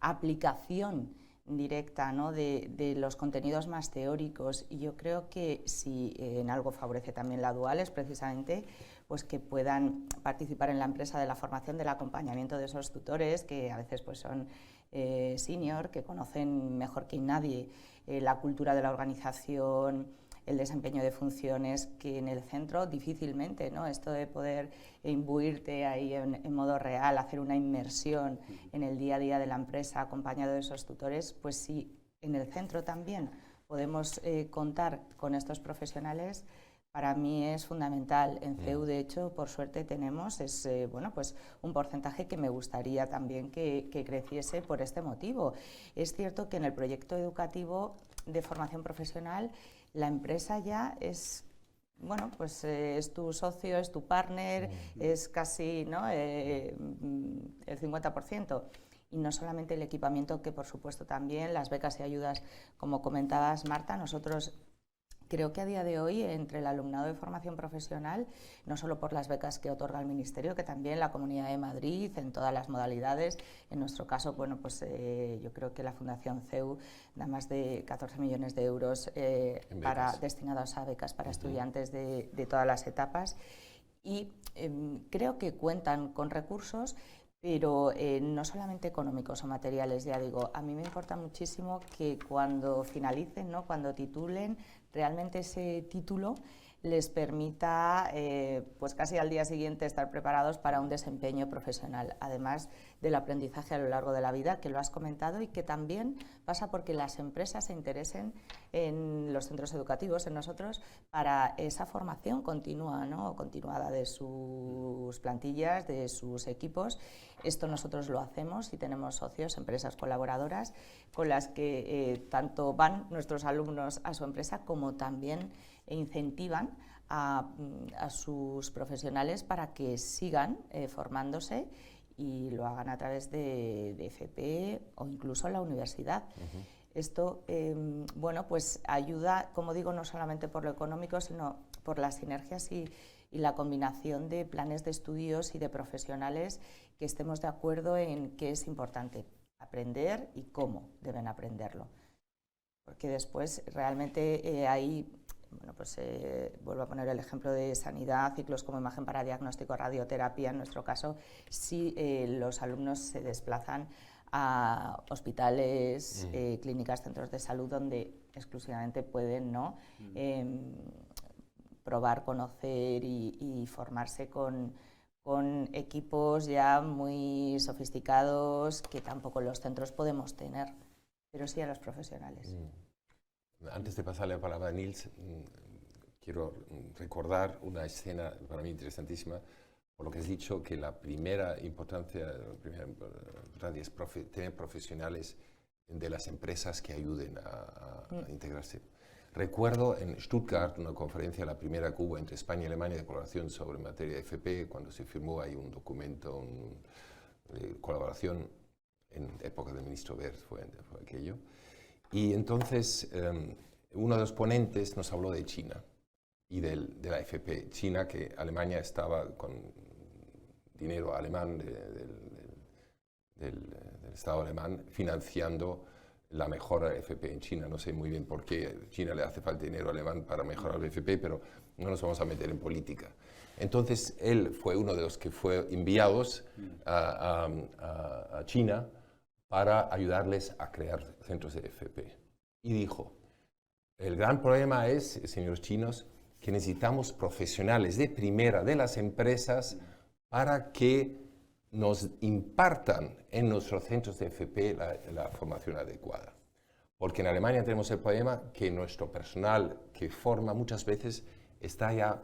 S2: aplicación directa, ¿no?, de los contenidos más teóricos, y yo creo que si en algo favorece también la dual es precisamente pues que puedan participar en la empresa de la formación, del acompañamiento de esos tutores que a veces pues son senior, que conocen mejor que nadie la cultura de la organización, el desempeño de funciones, que en el centro difícilmente, ¿no? Esto de poder imbuirte ahí en modo real, hacer una inmersión en el día a día de la empresa acompañado de esos tutores, pues sí, en el centro también podemos contar con estos profesionales. Para mí es fundamental. En CEU, de hecho, por suerte tenemos bueno, pues un porcentaje que me gustaría también que creciese por este motivo. Es cierto que en el proyecto educativo de formación profesional la empresa ya es, bueno, pues es tu socio, es tu partner, es casi, ¿no?, el 50%. Y no solamente el equipamiento, que por supuesto también las becas y ayudas, como comentabas, Marta. Nosotros creo que a día de hoy, entre el alumnado de formación profesional, no solo por las becas que otorga el Ministerio, que también la Comunidad de Madrid, en todas las modalidades, en nuestro caso, bueno, pues yo creo que la Fundación CEU da más de 14 millones de euros destinados a becas para estudiantes de todas las etapas, y creo que cuentan con recursos, pero no solamente económicos o materiales. Ya digo, a mí me importa muchísimo que cuando finalicen, ¿no?, cuando titulen, realmente ese título les permita pues casi al día siguiente estar preparados para un desempeño profesional, además del aprendizaje a lo largo de la vida, que lo has comentado, y que también pasa porque las empresas se interesen en los centros educativos, en nosotros, para esa formación continua, ¿no?, continuada de sus plantillas, de sus equipos. Esto nosotros lo hacemos y tenemos socios, empresas colaboradoras, con las que tanto van nuestros alumnos a su empresa como también incentivan a sus profesionales para que sigan formándose y lo hagan a través de FP o incluso la universidad. Esto, bueno, pues ayuda, como digo, no solamente por lo económico, sino por las sinergias y la combinación de planes de estudios y de profesionales que estemos de acuerdo en qué es importante aprender y cómo deben aprenderlo. Porque después realmente ahí, bueno, pues vuelvo a poner el ejemplo de sanidad, ciclos como imagen para diagnóstico, radioterapia. En nuestro caso, si los alumnos se desplazan a hospitales, clínicas, centros de salud, donde exclusivamente pueden, ¿no?, probar, conocer y formarse con equipos ya muy sofisticados que tampoco los centros podemos tener, pero sí a los profesionales.
S1: Antes de pasarle la palabra a Nils, quiero recordar una escena para mí interesantísima, por lo que has dicho, que la primera importancia es tener profesionales de las empresas que ayuden a integrarse. Recuerdo en Stuttgart una conferencia, la primera que hubo entre España y Alemania de colaboración sobre materia de FP, cuando se firmó ahí un documento de colaboración en época del ministro Wert, fue aquello. Y entonces uno de los ponentes nos habló de China y de la FP. China, que Alemania estaba con dinero alemán del Estado alemán financiando la mejora de FP en China. No sé muy bien por qué a China le hace falta dinero alemán para mejorar el FP, pero no nos vamos a meter en política. Entonces él fue uno de los que fue enviados a China para ayudarles a crear centros de FP. Y dijo, el gran problema es, señores chinos, que necesitamos profesionales de primera de las empresas para que nos impartan en nuestros centros de FP la formación adecuada. Porque en Alemania tenemos el problema que nuestro personal que forma muchas veces está ya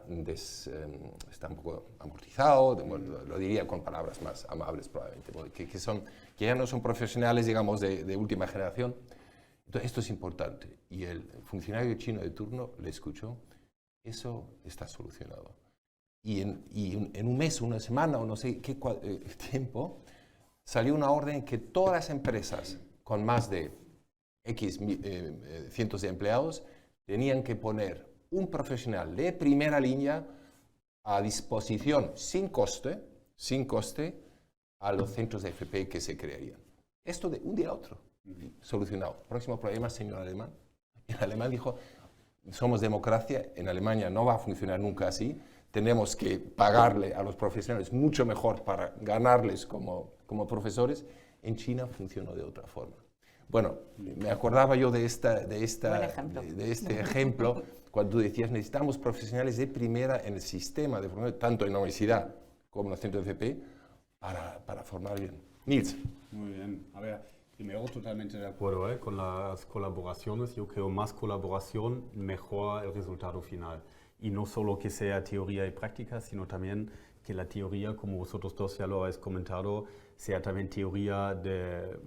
S1: está un poco amortizado, bueno, lo diría con palabras más amables probablemente, que ya no son profesionales, digamos, de última generación. Entonces, esto es importante. Y el funcionario chino de turno le escuchó, eso está solucionado. Y en un mes, una semana o no sé qué tiempo, salió una orden que todas las empresas con más de X cientos de empleados tenían que poner un profesional de primera línea a disposición sin coste a los centros de FP que se crearían. Esto de un día a otro, solucionado. Próximo problema, señor Alemán. El alemán dijo, somos democracia, en Alemania no va a funcionar nunca así, tenemos que pagarle a los profesionales mucho mejor para ganarles como profesores. En China funcionó de otra forma. Bueno, me acordaba yo de este ejemplo cuando tú decías, necesitamos profesionales de primera en el sistema de formación, tanto en la universidad como en los centros de FP, para formar bien. Nils.
S3: Muy bien. A ver, primero totalmente de acuerdo con las colaboraciones. Yo creo más colaboración, mejor el resultado final. Y no solo que sea teoría y práctica, sino también que la teoría, como vosotros dos ya lo habéis comentado, sea también teoría de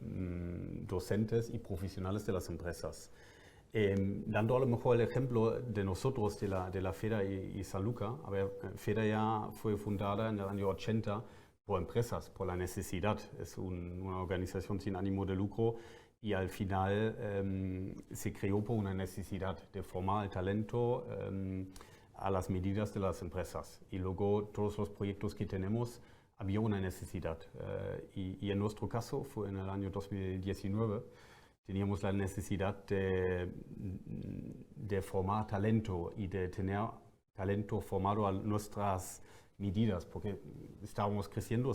S3: docentes y profesionales de las empresas. Dando a lo mejor el ejemplo de nosotros, de la FEDA y San Luca. A ver, FEDA ya fue fundada en el año 80 por empresas, por la necesidad. Es una organización sin ánimo de lucro y al final se creó por una necesidad de formar el talento a las medidas de las empresas. Y luego todos los proyectos que tenemos había una necesidad. Y en nuestro caso fue en el año 2019. Teníamos la necesidad de formar talento y de tener talento formado a nuestras medidas, porque estamos creciendo,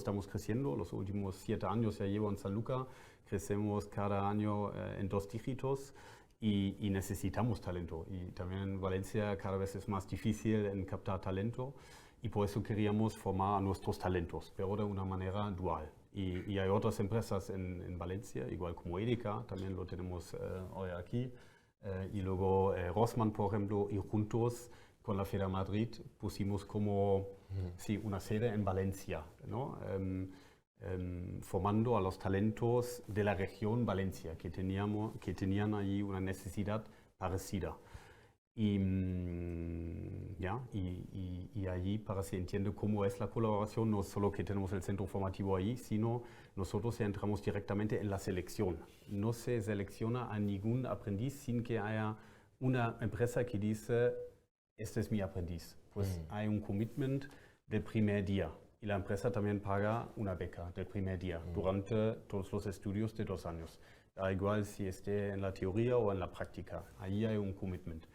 S3: los últimos 7 años ya llevo en San Luca, crecemos cada año en 2 dígitos y necesitamos talento. Y también en Valencia cada vez es más difícil en captar talento y por eso queríamos formar a nuestros talentos, pero de una manera dual. Y hay otras empresas en Valencia, igual como Edeka, también lo tenemos hoy aquí, y luego Rossmann, por ejemplo, y juntos con la FEDA Madrid pusimos como una sede en Valencia, ¿no? Formando a los talentos de la región Valencia, que tenían allí una necesidad parecida. Y allí, para que se entienda cómo es la colaboración, no solo que tenemos el centro formativo ahí, sino nosotros ya entramos directamente en la selección. No se selecciona a ningún aprendiz sin que haya una empresa que dice, este es mi aprendiz. Pues hay un commitment del primer día. Y la empresa también paga una beca del primer día durante todos los estudios de 2 años. Da igual si esté en la teoría o en la práctica. Ahí hay un commitment.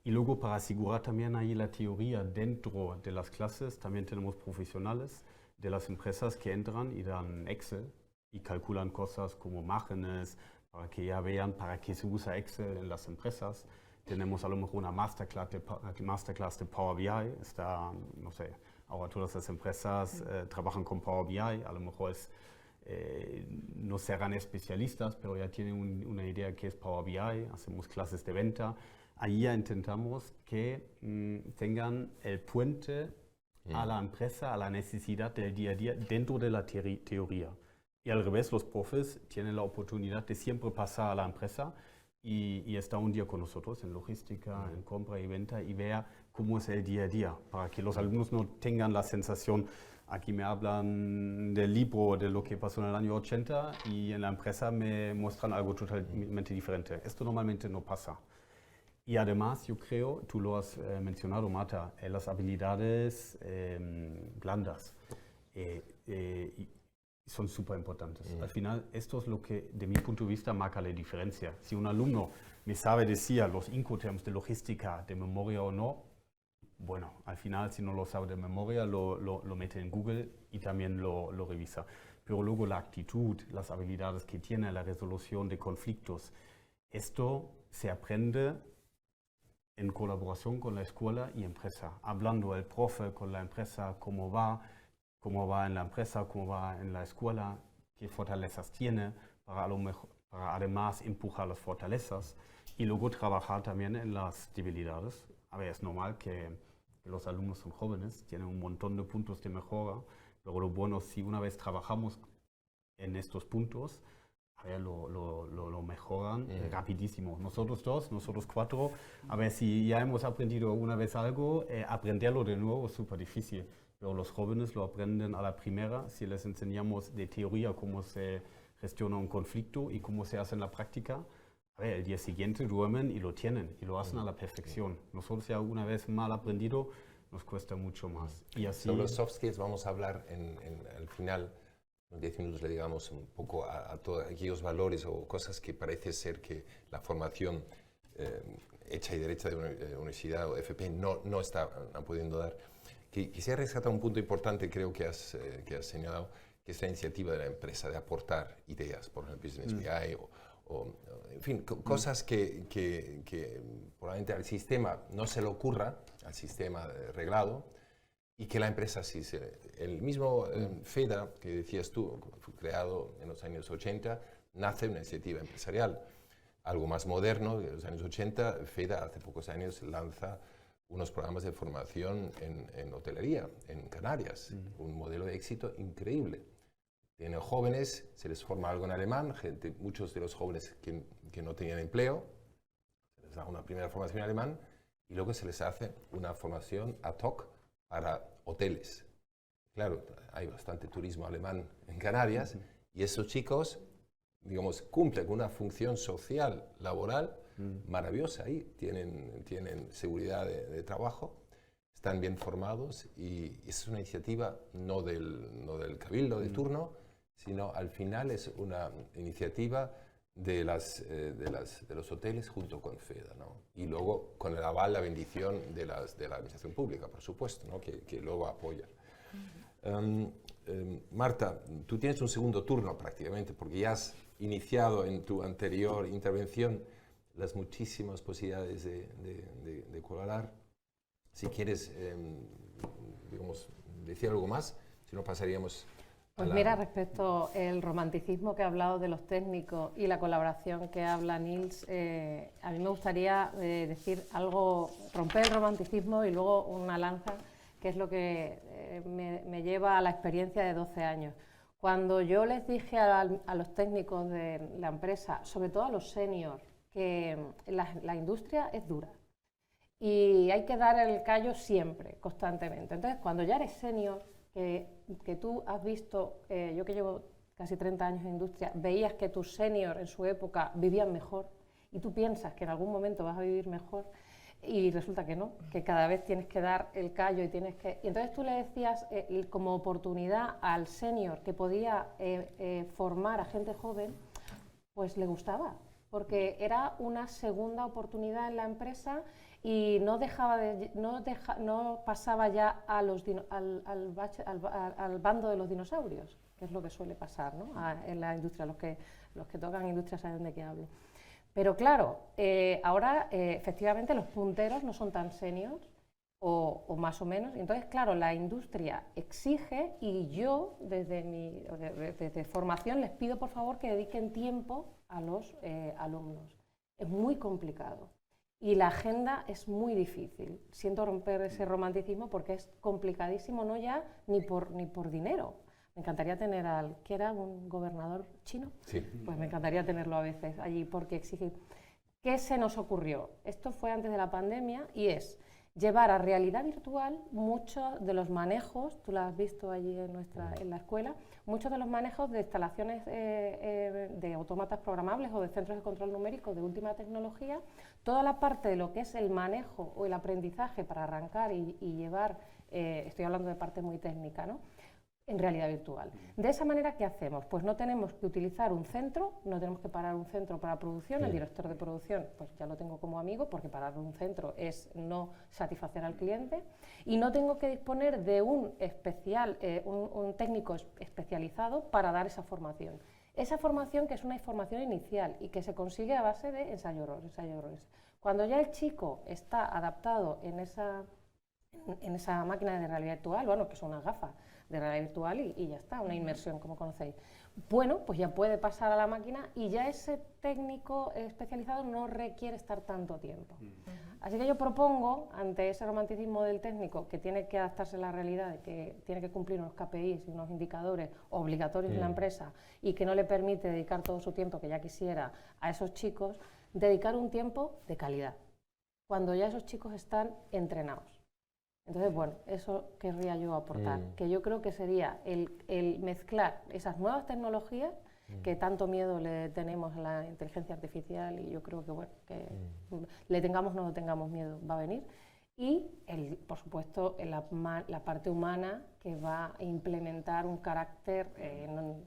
S3: Y luego para asegurar también ahí la teoría dentro de las clases, también tenemos profesionales de las empresas que entran y dan Excel y calculan cosas como márgenes, para que ya vean para qué se usa Excel en las empresas. Tenemos a lo mejor una masterclass de Power BI, no sé, ahora todas las empresas trabajan con Power BI, a lo mejor no serán especialistas, pero ya tienen una idea de qué es Power BI, hacemos clases de venta. Ahí ya intentamos que tengan el puente a la empresa, a la necesidad del día a día dentro de la teoría. Y al revés, los profes tienen la oportunidad de siempre pasar a la empresa y estar un día con nosotros en logística, en compra y venta y ver cómo es el día a día, para que los alumnos no tengan la sensación, aquí me hablan del libro, de lo que pasó en el año 80 y en la empresa me muestran algo totalmente diferente. Esto normalmente no pasa. Y además, yo creo, tú lo has mencionado, Marta, las habilidades blandas son súper importantes. Al final, esto es lo que, de mi punto de vista, marca la diferencia. Si un alumno me sabe decir los Incoterms de logística de memoria o no, bueno, al final, si no lo sabe de memoria, lo mete en Google y también lo revisa. Pero luego la actitud, las habilidades que tiene, la resolución de conflictos, esto se aprende en colaboración con la escuela y empresa, hablando el profe con la empresa, cómo va en la empresa, cómo va en la escuela, qué fortalezas tiene, para además empujar las fortalezas y luego trabajar también en las debilidades. A ver, es normal que que los alumnos son jóvenes, tienen un montón de puntos de mejora. Luego lo bueno, si una vez trabajamos en estos puntos, a ver, lo mejoran rapidísimo. Nosotros dos, nosotros cuatro, a ver, si ya hemos aprendido una vez algo, aprenderlo de nuevo es súper difícil. Pero los jóvenes lo aprenden a la primera, si les enseñamos de teoría cómo se gestiona un conflicto y cómo se hace en la práctica. A ver, el día siguiente duermen y lo tienen, y lo hacen a la perfección. Nosotros ya una vez mal aprendido, nos cuesta mucho más. Y así,
S1: sobre los soft skills vamos a hablar al final. En 10 minutos le digamos un poco a todos aquellos valores o cosas que parece ser que la formación hecha y derecha de universidad o FP no está pudiendo dar. Quisiera rescatar un punto importante, creo que has señalado, que es la iniciativa de la empresa de aportar ideas, por ejemplo, Business BI en fin, cosas que probablemente al sistema no se le ocurra, al sistema reglado, y que la empresa sí el mismo FEDA, que decías tú, fue creado en los años 80, nace una iniciativa empresarial. Algo más moderno, en los años 80, FEDA hace pocos años lanza unos programas de formación en hotelería, en Canarias. Un modelo de éxito increíble. Tienen jóvenes, se les forma algo en alemán, muchos de los jóvenes que no tenían empleo, se les da una primera formación en alemán y luego se les hace una formación ad hoc para hoteles. Claro, hay bastante turismo alemán en Canarias y esos chicos, digamos, cumplen con una función social, laboral, maravillosa ahí. Tienen seguridad de trabajo, están bien formados y es una iniciativa no del cabildo de turno, sino al final es una iniciativa de los hoteles junto con FEDA, ¿no? Y luego con el aval, la bendición de la administración pública, por supuesto, ¿no? que luego apoya. Marta, tú tienes un segundo turno prácticamente, porque ya has iniciado en tu anterior intervención las muchísimas posibilidades de colaborar. Si quieres, digamos, decir algo más, si no pasaríamos...
S4: Pues mira, respecto al romanticismo que ha hablado de los técnicos y la colaboración que habla Nils, a mí me gustaría decir algo, romper el romanticismo y luego una lanza, que es lo que me lleva a la experiencia de 12 años. Cuando yo les dije a los técnicos de la empresa, sobre todo a los seniors, que la industria es dura y hay que dar el callo siempre, constantemente. Entonces, cuando ya eres senior, que tú has visto, yo que llevo casi 30 años en industria, veías que tus seniors en su época vivían mejor y tú piensas que en algún momento vas a vivir mejor y resulta que no, que cada vez tienes que dar el callo y entonces tú le decías como oportunidad al senior que podía formar a gente joven, pues le gustaba, porque era una segunda oportunidad en la empresa y no pasaba ya al bando de los dinosaurios, que es lo que suele pasar, ¿no? En la industria. Los que tocan industria saben de qué hablo. Pero claro, ahora efectivamente los punteros no son tan seniors o más o menos. Entonces, claro, la industria exige y yo desde formación les pido por favor que dediquen tiempo a los alumnos. Es muy complicado. Y la agenda es muy difícil. Siento romper ese romanticismo porque es complicadísimo, no ya ni por dinero. Me encantaría tener que era un gobernador chino,
S1: sí.
S4: Pues me encantaría tenerlo a veces allí porque exige. ¿Qué se nos ocurrió? Esto fue antes de la pandemia y es llevar a realidad virtual muchos de los manejos, tú lo has visto allí en la escuela, muchos de los manejos de instalaciones de autómatas programables o de centros de control numérico de última tecnología, toda la parte de lo que es el manejo o el aprendizaje para arrancar y llevar, estoy hablando de parte muy técnica, ¿no?, en realidad virtual. De esa manera, ¿qué hacemos? Pues no tenemos que utilizar un centro, no tenemos que parar un centro para producción, el director de producción pues ya lo tengo como amigo porque parar un centro es no satisfacer al cliente y no tengo que disponer de un técnico especializado para dar esa formación. Esa formación que es una formación inicial y que se consigue a base de ensayo-errores. Cuando ya el chico está adaptado en esa máquina de realidad virtual, bueno, que son unas gafas de realidad virtual y ya está, una inmersión, como conocéis. Bueno, pues ya puede pasar a la máquina y ya ese técnico especializado no requiere estar tanto tiempo. Así que yo propongo, ante ese romanticismo del técnico, que tiene que adaptarse a la realidad, que tiene que cumplir unos KPIs y unos indicadores obligatorios en la empresa y que no le permite dedicar todo su tiempo que ya quisiera a esos chicos, dedicar un tiempo de calidad, cuando ya esos chicos están entrenados. Entonces, bueno, eso querría yo aportar, que yo creo que sería el mezclar esas nuevas tecnologías que tanto miedo le tenemos a la inteligencia artificial, y yo creo que, bueno, que le tengamos o no le tengamos miedo, va a venir, y por supuesto la parte humana, que va a implementar un carácter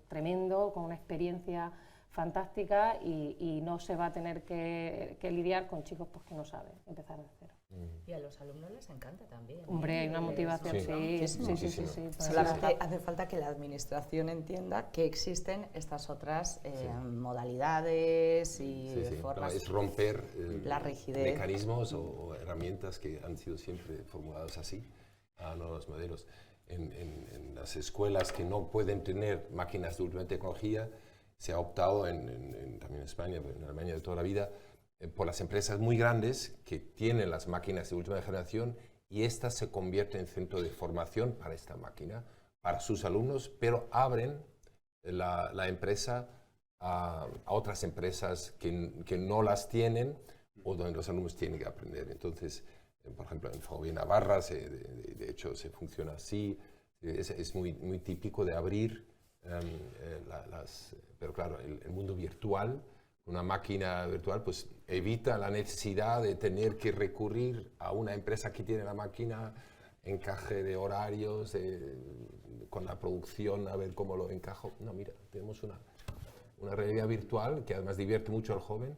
S4: tremendo, con una experiencia fantástica, y no se va a tener que lidiar con chicos pues, que no saben empezar de cero.
S2: Y a los alumnos les encanta también.
S4: Hombre, hay una motivación, sí.
S2: Solamente hace falta que la administración entienda que existen estas otras modalidades y formas.
S1: No, es romper
S2: la rigidez.
S1: Mecanismos o herramientas que han sido siempre formuladas así a nuevos modelos. En las escuelas que no pueden tener máquinas de última tecnología, se ha optado, también en España, en Alemania de toda la vida, por las empresas muy grandes que tienen las máquinas de última generación, y estas se convierten en centro de formación para esta máquina, para sus alumnos, pero abren la empresa a otras empresas que no las tienen o donde los alumnos tienen que aprender. Entonces, por ejemplo, en Ferrovia Navarra, de hecho, se funciona así. Es muy, muy típico de abrir pero claro, el mundo virtual, una máquina virtual, pues evita la necesidad de tener que recurrir a una empresa que tiene la máquina, encaje de horarios, con la producción, a ver cómo lo encajo. No, mira, tenemos una realidad virtual que además divierte mucho al joven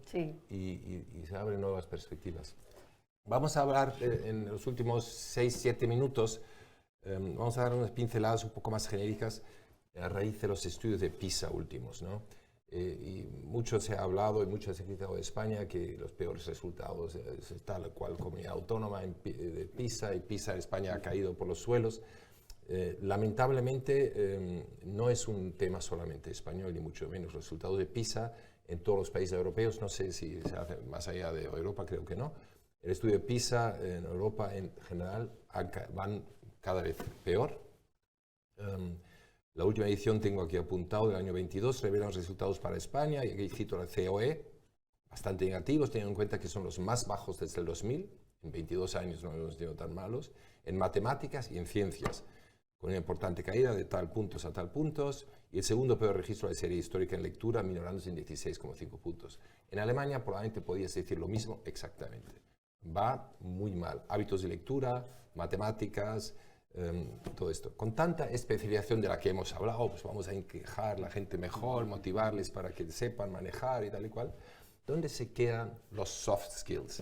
S1: y se abren nuevas perspectivas. Vamos a hablar en los últimos 6-7 minutos, vamos a dar unas pinceladas un poco más genéricas a raíz de los estudios de PISA últimos, ¿no? Y mucho se ha hablado y mucho se ha criticado de España, que los peores resultados es tal cual comunidad autónoma de PISA, y PISA en España ha caído por los suelos. Lamentablemente no es un tema solamente español, ni mucho menos. Los resultados de PISA en todos los países europeos, no sé si se hace más allá de Europa, creo que no. El estudio de PISA en Europa en general van cada vez peor. La última edición tengo aquí apuntado del año 22, revelan los resultados para España, y aquí cito la COE, bastante negativos, teniendo en cuenta que son los más bajos desde el 2000, en 22 años no hemos tenido tan malos, en matemáticas y en ciencias, con una importante caída de tal puntos a tal puntos, y el segundo peor registro de serie histórica en lectura, minorándose en 16,5 puntos. En Alemania probablemente podías decir lo mismo exactamente. Va muy mal. Hábitos de lectura, matemáticas, todo esto. Con tanta especialización de la que hemos hablado, pues vamos a encajar a la gente mejor, motivarles para que sepan manejar y tal y cual. ¿Dónde se quedan los soft skills?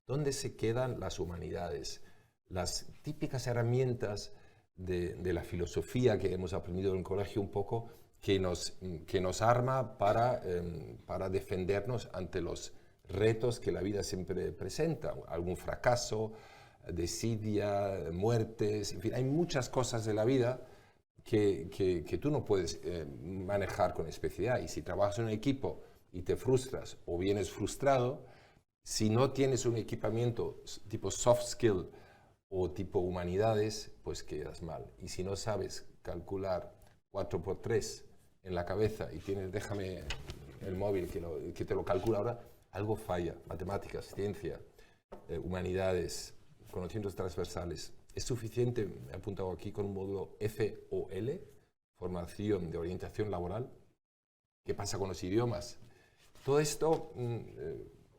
S1: ¿Dónde se quedan las humanidades? Las típicas herramientas de la filosofía que hemos aprendido en el colegio un poco, que nos arma para defendernos ante los retos que la vida siempre presenta. Algún fracaso, desidia, muertes, en fin, hay muchas cosas de la vida que tú no puedes manejar con especialidad. Y si trabajas en un equipo y te frustras o vienes frustrado, si no tienes un equipamiento tipo soft skill o tipo humanidades, pues quedas mal. Y si no sabes calcular 4×3 en la cabeza y tienes, déjame el móvil que te lo calcula ahora, algo falla. Matemáticas, ciencia, humanidades, conocimientos transversales. Es suficiente, me he apuntado aquí, con un módulo FOL, formación de orientación laboral. ¿Qué pasa con los idiomas? Todo esto,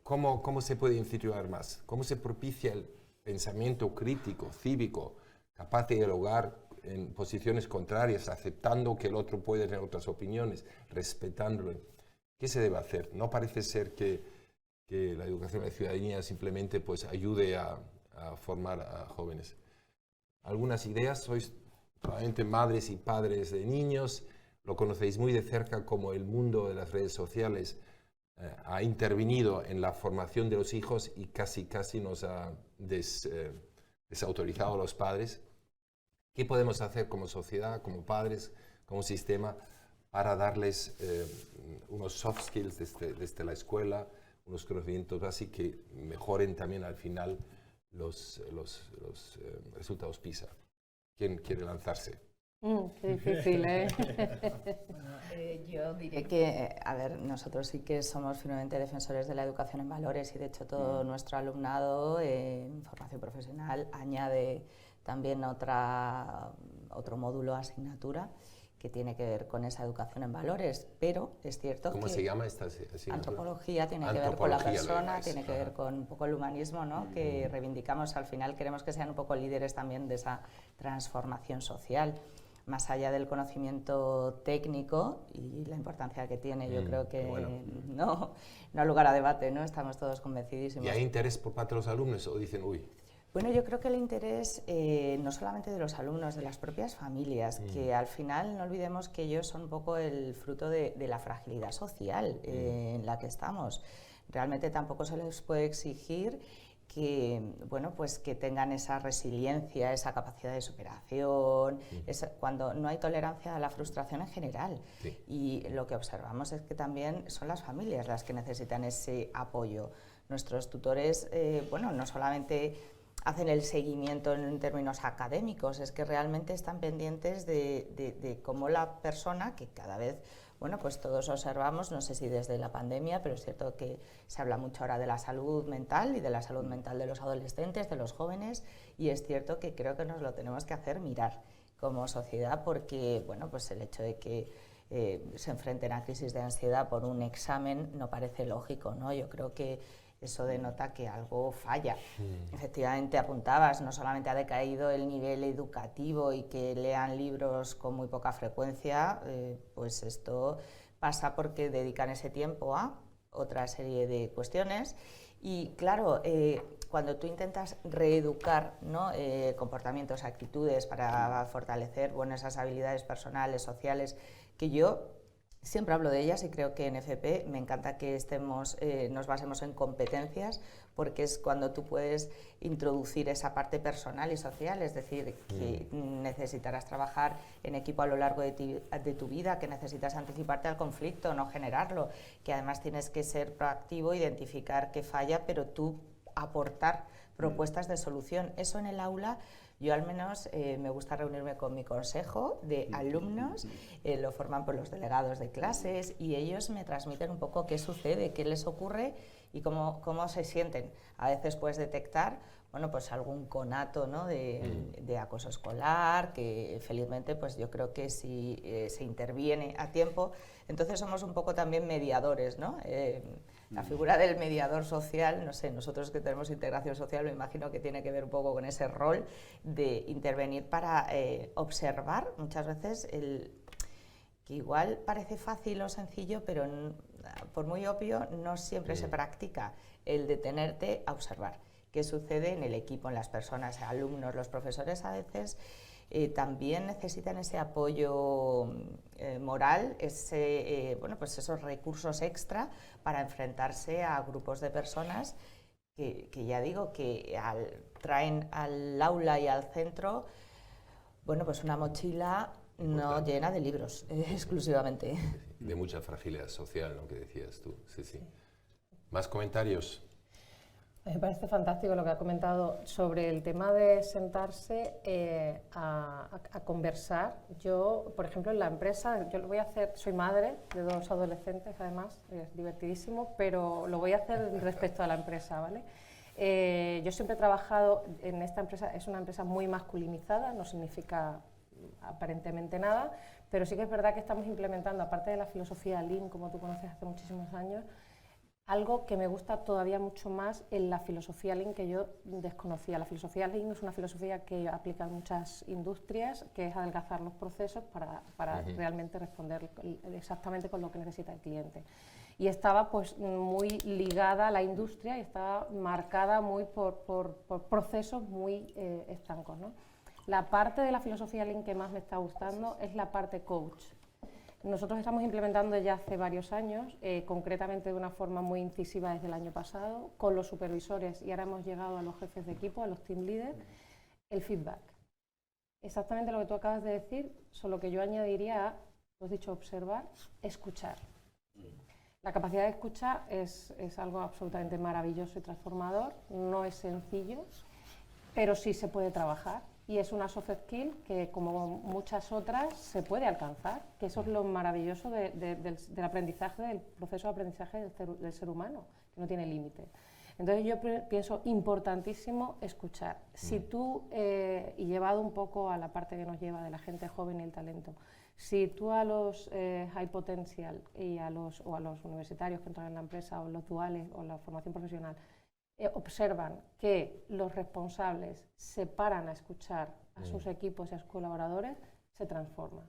S1: ¿cómo se puede incentivar más? ¿Cómo se propicia el pensamiento crítico, cívico, capaz de dialogar en posiciones contrarias, aceptando que el otro puede tener otras opiniones, respetándolo? ¿Qué se debe hacer? No parece ser que la educación de la ciudadanía simplemente pues, ayude a formar a jóvenes. Algunas ideas, sois probablemente madres y padres de niños, lo conocéis muy de cerca como el mundo de las redes sociales ha intervenido en la formación de los hijos y casi nos ha desautorizado a los padres. ¿Qué podemos hacer como sociedad, como padres, como sistema, para darles unos soft skills desde la escuela, unos conocimientos básicos que mejoren también al final los resultados PISA. ¿Quién quiere lanzarse?
S4: Qué difícil, ¿eh?
S2: Bueno, yo diré que, a ver, nosotros sí que somos firmemente defensores de la educación en valores y de hecho todo nuestro alumnado en formación profesional añade también otro módulo asignatura que tiene que ver con esa educación en valores, pero es cierto
S1: ¿Cómo
S2: que
S1: se llama esta asignatura?
S2: antropología tiene que ver con la persona, tiene que ver con un poco el humanismo, ¿no? Que reivindicamos al final, queremos que sean un poco líderes también de esa transformación social. Más allá del conocimiento técnico y la importancia que tiene, yo creo que no hay lugar a debate, ¿no? Estamos todos convencidísimos.
S1: ¿Y hay interés por parte de los alumnos o dicen, uy?
S2: Bueno, yo creo que el interés no solamente de los alumnos, de las propias familias, que al final no olvidemos que ellos son un poco el fruto de la fragilidad social en la que estamos. Realmente tampoco se les puede exigir que, bueno, pues que tengan esa resiliencia, esa capacidad de superación, cuando no hay tolerancia a la frustración en general.
S1: Sí.
S2: Y lo que observamos es que también son las familias las que necesitan ese apoyo. Nuestros tutores, bueno, no solamente hacen el seguimiento en términos académicos, es que realmente están pendientes de cómo la persona, que cada vez, bueno, pues todos observamos, no sé si desde la pandemia, pero es cierto que se habla mucho ahora de la salud mental y de la salud mental de los adolescentes, de los jóvenes, y es cierto que creo que nos lo tenemos que hacer mirar como sociedad porque, bueno, pues el hecho de que se enfrenten a crisis de ansiedad por un examen no parece lógico, ¿no? Yo creo que eso denota que algo falla. Efectivamente, apuntabas, no solamente ha decaído el nivel educativo y que lean libros con muy poca frecuencia, pues esto pasa porque dedican ese tiempo a otra serie de cuestiones. Y claro, cuando tú intentas reeducar, ¿no? Comportamientos, actitudes para fortalecer, bueno, esas habilidades personales, sociales, que yo siempre hablo de ellas y creo que en FP me encanta que nos basemos en competencias porque es cuando tú puedes introducir esa parte personal y social, es decir, que necesitarás trabajar en equipo a lo largo de tu vida, que necesitas anticiparte al conflicto, no generarlo, que además tienes que ser proactivo, identificar qué falla, pero tú aportar propuestas de solución. Eso en el aula. Yo al menos me gusta reunirme con mi consejo de alumnos, lo forman por los delegados de clases y ellos me transmiten un poco qué sucede, qué les ocurre y cómo se sienten. A veces puedes detectar, bueno, pues algún conato, ¿no? de acoso escolar, que felizmente pues yo creo que si se interviene a tiempo, entonces somos un poco también mediadores, ¿no? La figura del mediador social, no sé, nosotros que tenemos integración social me imagino que tiene que ver un poco con ese rol de intervenir para observar muchas veces que igual parece fácil o sencillo, pero por muy obvio no siempre se practica el detenerte a observar qué sucede en el equipo, en las personas, alumnos, los profesores a veces también necesitan ese apoyo moral, bueno, pues esos recursos extra para enfrentarse a grupos de personas que ya digo que traen al aula y al centro, bueno, pues una mochila no llena de libros exclusivamente.
S1: De mucha fragilidad social, ¿no? Que decías tú. Sí, sí. ¿Más comentarios?
S4: Me parece fantástico lo que ha comentado sobre el tema de sentarse a conversar. Yo, por ejemplo, en la empresa, yo lo voy a hacer, soy madre de 2 adolescentes, además, es divertidísimo, pero lo voy a hacer respecto a la empresa, ¿vale? Yo siempre he trabajado en esta empresa, es una empresa muy masculinizada, no significa aparentemente nada, pero sí que es verdad que estamos implementando, aparte de la filosofía Lean, como tú conoces hace muchísimos años, algo que me gusta todavía mucho más en la filosofía Lean que yo desconocía. La filosofía Lean es una filosofía que aplican muchas industrias, que es adelgazar los procesos para realmente responder exactamente con lo que necesita el cliente. Y estaba pues muy ligada a la industria y estaba marcada muy por procesos muy estancos, ¿no? La parte de la filosofía Lean que más me está gustando es la parte coach. Nosotros estamos implementando ya hace varios años, concretamente de una forma muy incisiva desde el año pasado, con los supervisores y ahora hemos llegado a los jefes de equipo, a los team leaders, el feedback. Exactamente lo que tú acabas de decir, solo que yo añadiría a, tú has dicho observar, escuchar. La capacidad de escucha es algo absolutamente maravilloso y transformador, no es sencillo, pero sí se puede trabajar y es una soft skill que, como muchas otras, se puede alcanzar, que eso es lo maravilloso del aprendizaje, del proceso de aprendizaje del ser humano, que no tiene límite. Entonces yo pienso importantísimo escuchar. Si tú, y llevado un poco a la parte que nos lleva de la gente joven y el talento, si tú a los high potential y o a los universitarios que entran en la empresa o los duales o la formación profesional observan que los responsables se paran a escuchar a sus equipos y a sus colaboradores, se transforma.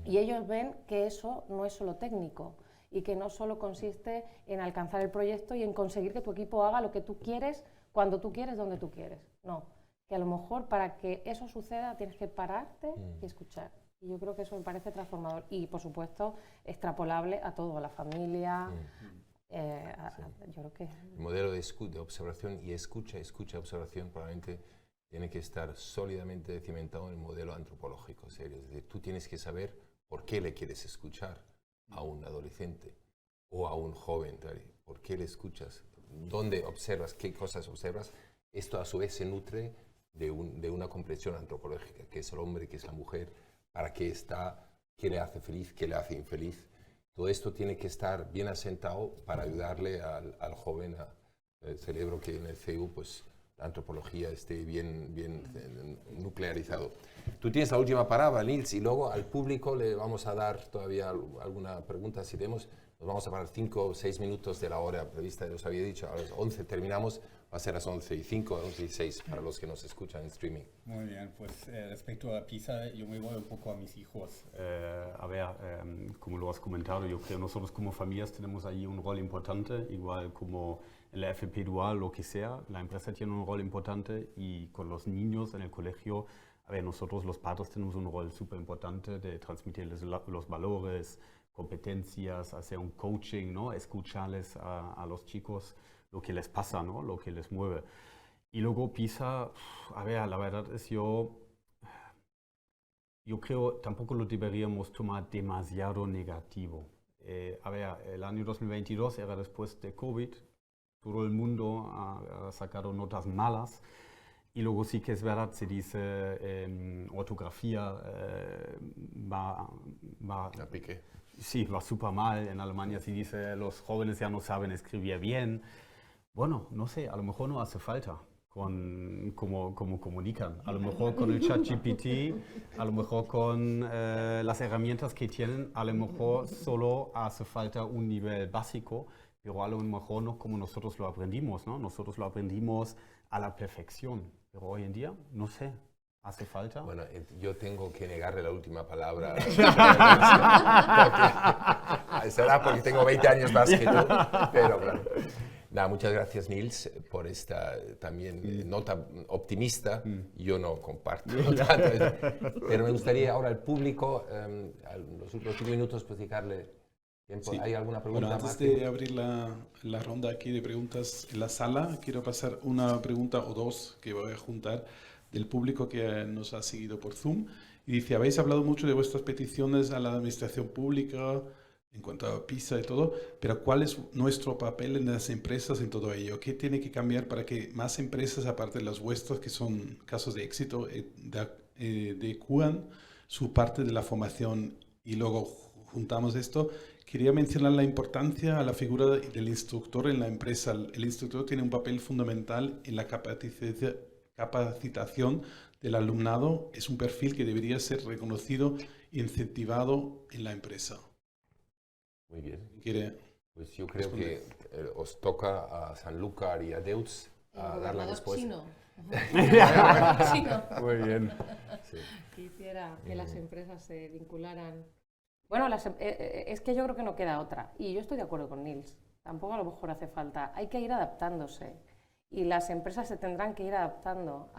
S4: Y ellos ven que eso no es solo técnico y que no solo consiste en alcanzar el proyecto y en conseguir que tu equipo haga lo que tú quieres, cuando tú quieres, donde tú quieres. No, que a lo mejor para que eso suceda tienes que pararte y escuchar. Y yo creo que eso me parece transformador y, por supuesto, extrapolable a todo, a la familia. Yo creo que...
S1: El modelo de observación y escucha, observación, probablemente tiene que estar sólidamente cimentado en el modelo antropológico serio. Es decir, tú tienes que saber por qué le quieres escuchar a un adolescente o a un joven, por qué le escuchas, dónde observas, qué cosas observas. Esto a su vez se nutre de una comprensión antropológica, qué es el hombre, qué es la mujer, para qué está, qué le hace feliz, qué le hace infeliz. Todo esto tiene que estar bien asentado para ayudarle al joven. Celebro que en el CEU pues, la antropología esté bien nuclearizado. Tú tienes la última palabra, Nils, y luego al público le vamos a dar todavía alguna pregunta si tenemos. Nos vamos a parar 5 o 6 minutos de la hora prevista, os había dicho, a las 11 terminamos, va a ser a las 11:05, 11:06 para los que nos escuchan en streaming.
S3: Muy bien, pues respecto a PISA, yo me voy un poco a mis hijos. A ver, como lo has comentado, yo creo nosotros como familias tenemos ahí un rol importante, igual como en la FP Dual, lo que sea, la empresa tiene un rol importante y con los niños en el colegio, a ver, nosotros los padres tenemos un rol súper importante de transmitirles los valores, competencias, hacer un coaching, ¿no? Escucharles a los chicos lo que les pasa, ¿no? Lo que les mueve. Y luego PISA, a ver, la verdad es yo creo tampoco lo deberíamos tomar demasiado negativo. A ver, el año 2022 era después de COVID, todo el mundo ha sacado notas malas. Y luego sí que es verdad, se dice ortografía va
S1: pique.
S3: Sí, va súper mal. En Alemania se dice los jóvenes ya no saben escribir bien. Bueno, no sé, a lo mejor no hace falta como comunican. A lo mejor con el ChatGPT, a lo mejor con las herramientas que tienen, a lo mejor solo hace falta un nivel básico, pero a lo mejor no como nosotros lo aprendimos, ¿no? Nosotros lo aprendimos a la perfección, pero hoy en día, no sé, ¿hace falta?
S1: Bueno, yo tengo que negarle la última palabra. Será porque tengo 20 años más que tú, pero claro. Nada, muchas gracias, Nils, por esta también nota optimista. Yo no comparto tanto, pero me gustaría ahora al público, los últimos 5 minutos, pues dedicarle tiempo.
S5: Sí.
S1: ¿Hay alguna pregunta?
S5: Bueno, antes de abrir la ronda aquí de preguntas en la sala, quiero pasar una pregunta o dos que voy a juntar del público que nos ha seguido por Zoom. Y dice, habéis hablado mucho de vuestras peticiones a la administración pública en cuanto a PISA y todo, pero ¿cuál es nuestro papel en las empresas en todo ello? ¿Qué tiene que cambiar para que más empresas, aparte de las vuestras, que son casos de éxito, adecúan su parte de la formación? Y luego juntamos esto. Quería mencionar la importancia a la figura del instructor en la empresa. El instructor tiene un papel fundamental en la capacitación del alumnado. Es un perfil que debería ser reconocido e incentivado en la empresa.
S1: Muy bien. Pues yo creo
S5: responder?
S1: que os toca a Sanlúcar y a Deutz a dar la respuesta.
S4: Chino.
S3: Muy bien.
S1: Sí.
S4: Quisiera que las empresas se vincularan. Bueno, es que yo creo que no queda otra. Y yo estoy de acuerdo con Nils. Tampoco a lo mejor hace falta. Hay que ir adaptándose. Y las empresas se tendrán que ir adaptando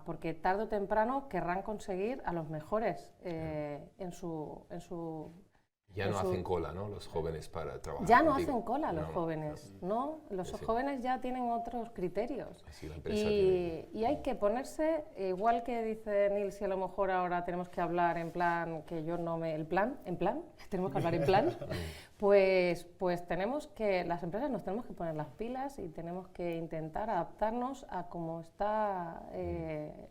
S4: porque tarde o temprano querrán conseguir a los mejores en su
S1: Ya no hacen cola, ¿no? Los jóvenes para trabajar.
S4: Ya no
S1: contigo.
S4: hacen cola los
S1: No,
S4: jóvenes, ¿no? Los
S1: Sí.
S4: jóvenes ya tienen otros criterios.
S1: Sí, la empresa tiene-
S4: Y hay que ponerse, igual que dice Nils, si a lo mejor ahora tenemos que hablar en plan, que yo no me... en plan, tenemos que hablar en plan, pues tenemos que, las empresas nos tenemos que poner las pilas y tenemos que intentar adaptarnos a cómo está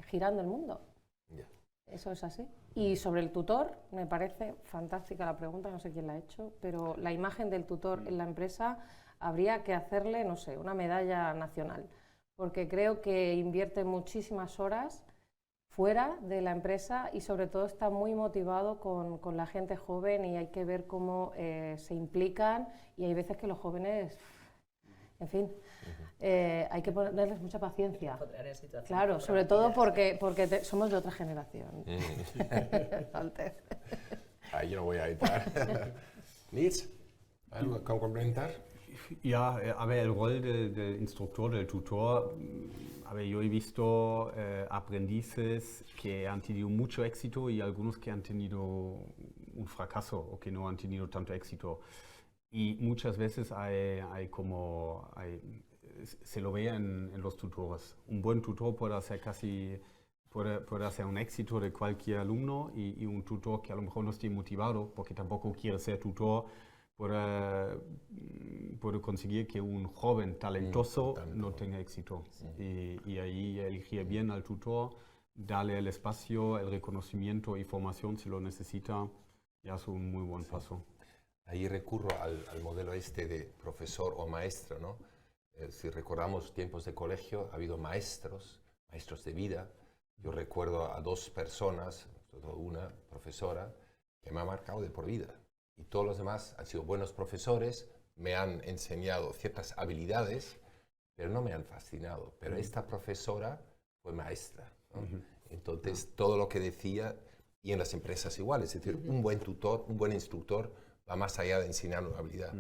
S4: girando el mundo.
S1: Ya.
S4: Eso es así. Y sobre el tutor, me parece fantástica la pregunta, no sé quién la ha hecho, pero la imagen del tutor en la empresa habría que hacerle, no sé, una medalla nacional, porque creo que invierte muchísimas horas fuera de la empresa y sobre todo está muy motivado con la gente joven y hay que ver cómo se implican y hay veces que los jóvenes, en fin, hay que ponerles mucha paciencia. Claro, sobre todo porque somos de otra generación. Walter.
S1: Ahí yo no voy a editar. Nils, ¿algo que complementar?
S3: Ja, a ver, el rol del instructor, del tutor, a ver, yo he visto aprendices que han tenido mucho éxito y algunos que han tenido un fracaso o que no han tenido tanto éxito. Y muchas veces se lo ve en los tutores. Un buen tutor puede hacer puede hacer un éxito de cualquier alumno y un tutor que a lo mejor no esté motivado porque tampoco quiere ser tutor puede conseguir que un joven talentoso no tenga éxito. Y ahí elegir bien al tutor, darle el espacio, el reconocimiento y formación si lo necesita, ya es un muy buen paso.
S1: Ahí recurro al modelo este de profesor o maestro, ¿no? Si recordamos tiempos de colegio, ha habido maestros de vida. Yo recuerdo a dos personas, sobre todo una profesora, que me ha marcado de por vida. Y todos los demás han sido buenos profesores, me han enseñado ciertas habilidades, pero no me han fascinado. Pero esta profesora fue maestra, ¿no? Entonces, todo lo que decía, y en las empresas igual, es decir, un buen tutor, un buen instructor, va más allá de enseñar una habilidad.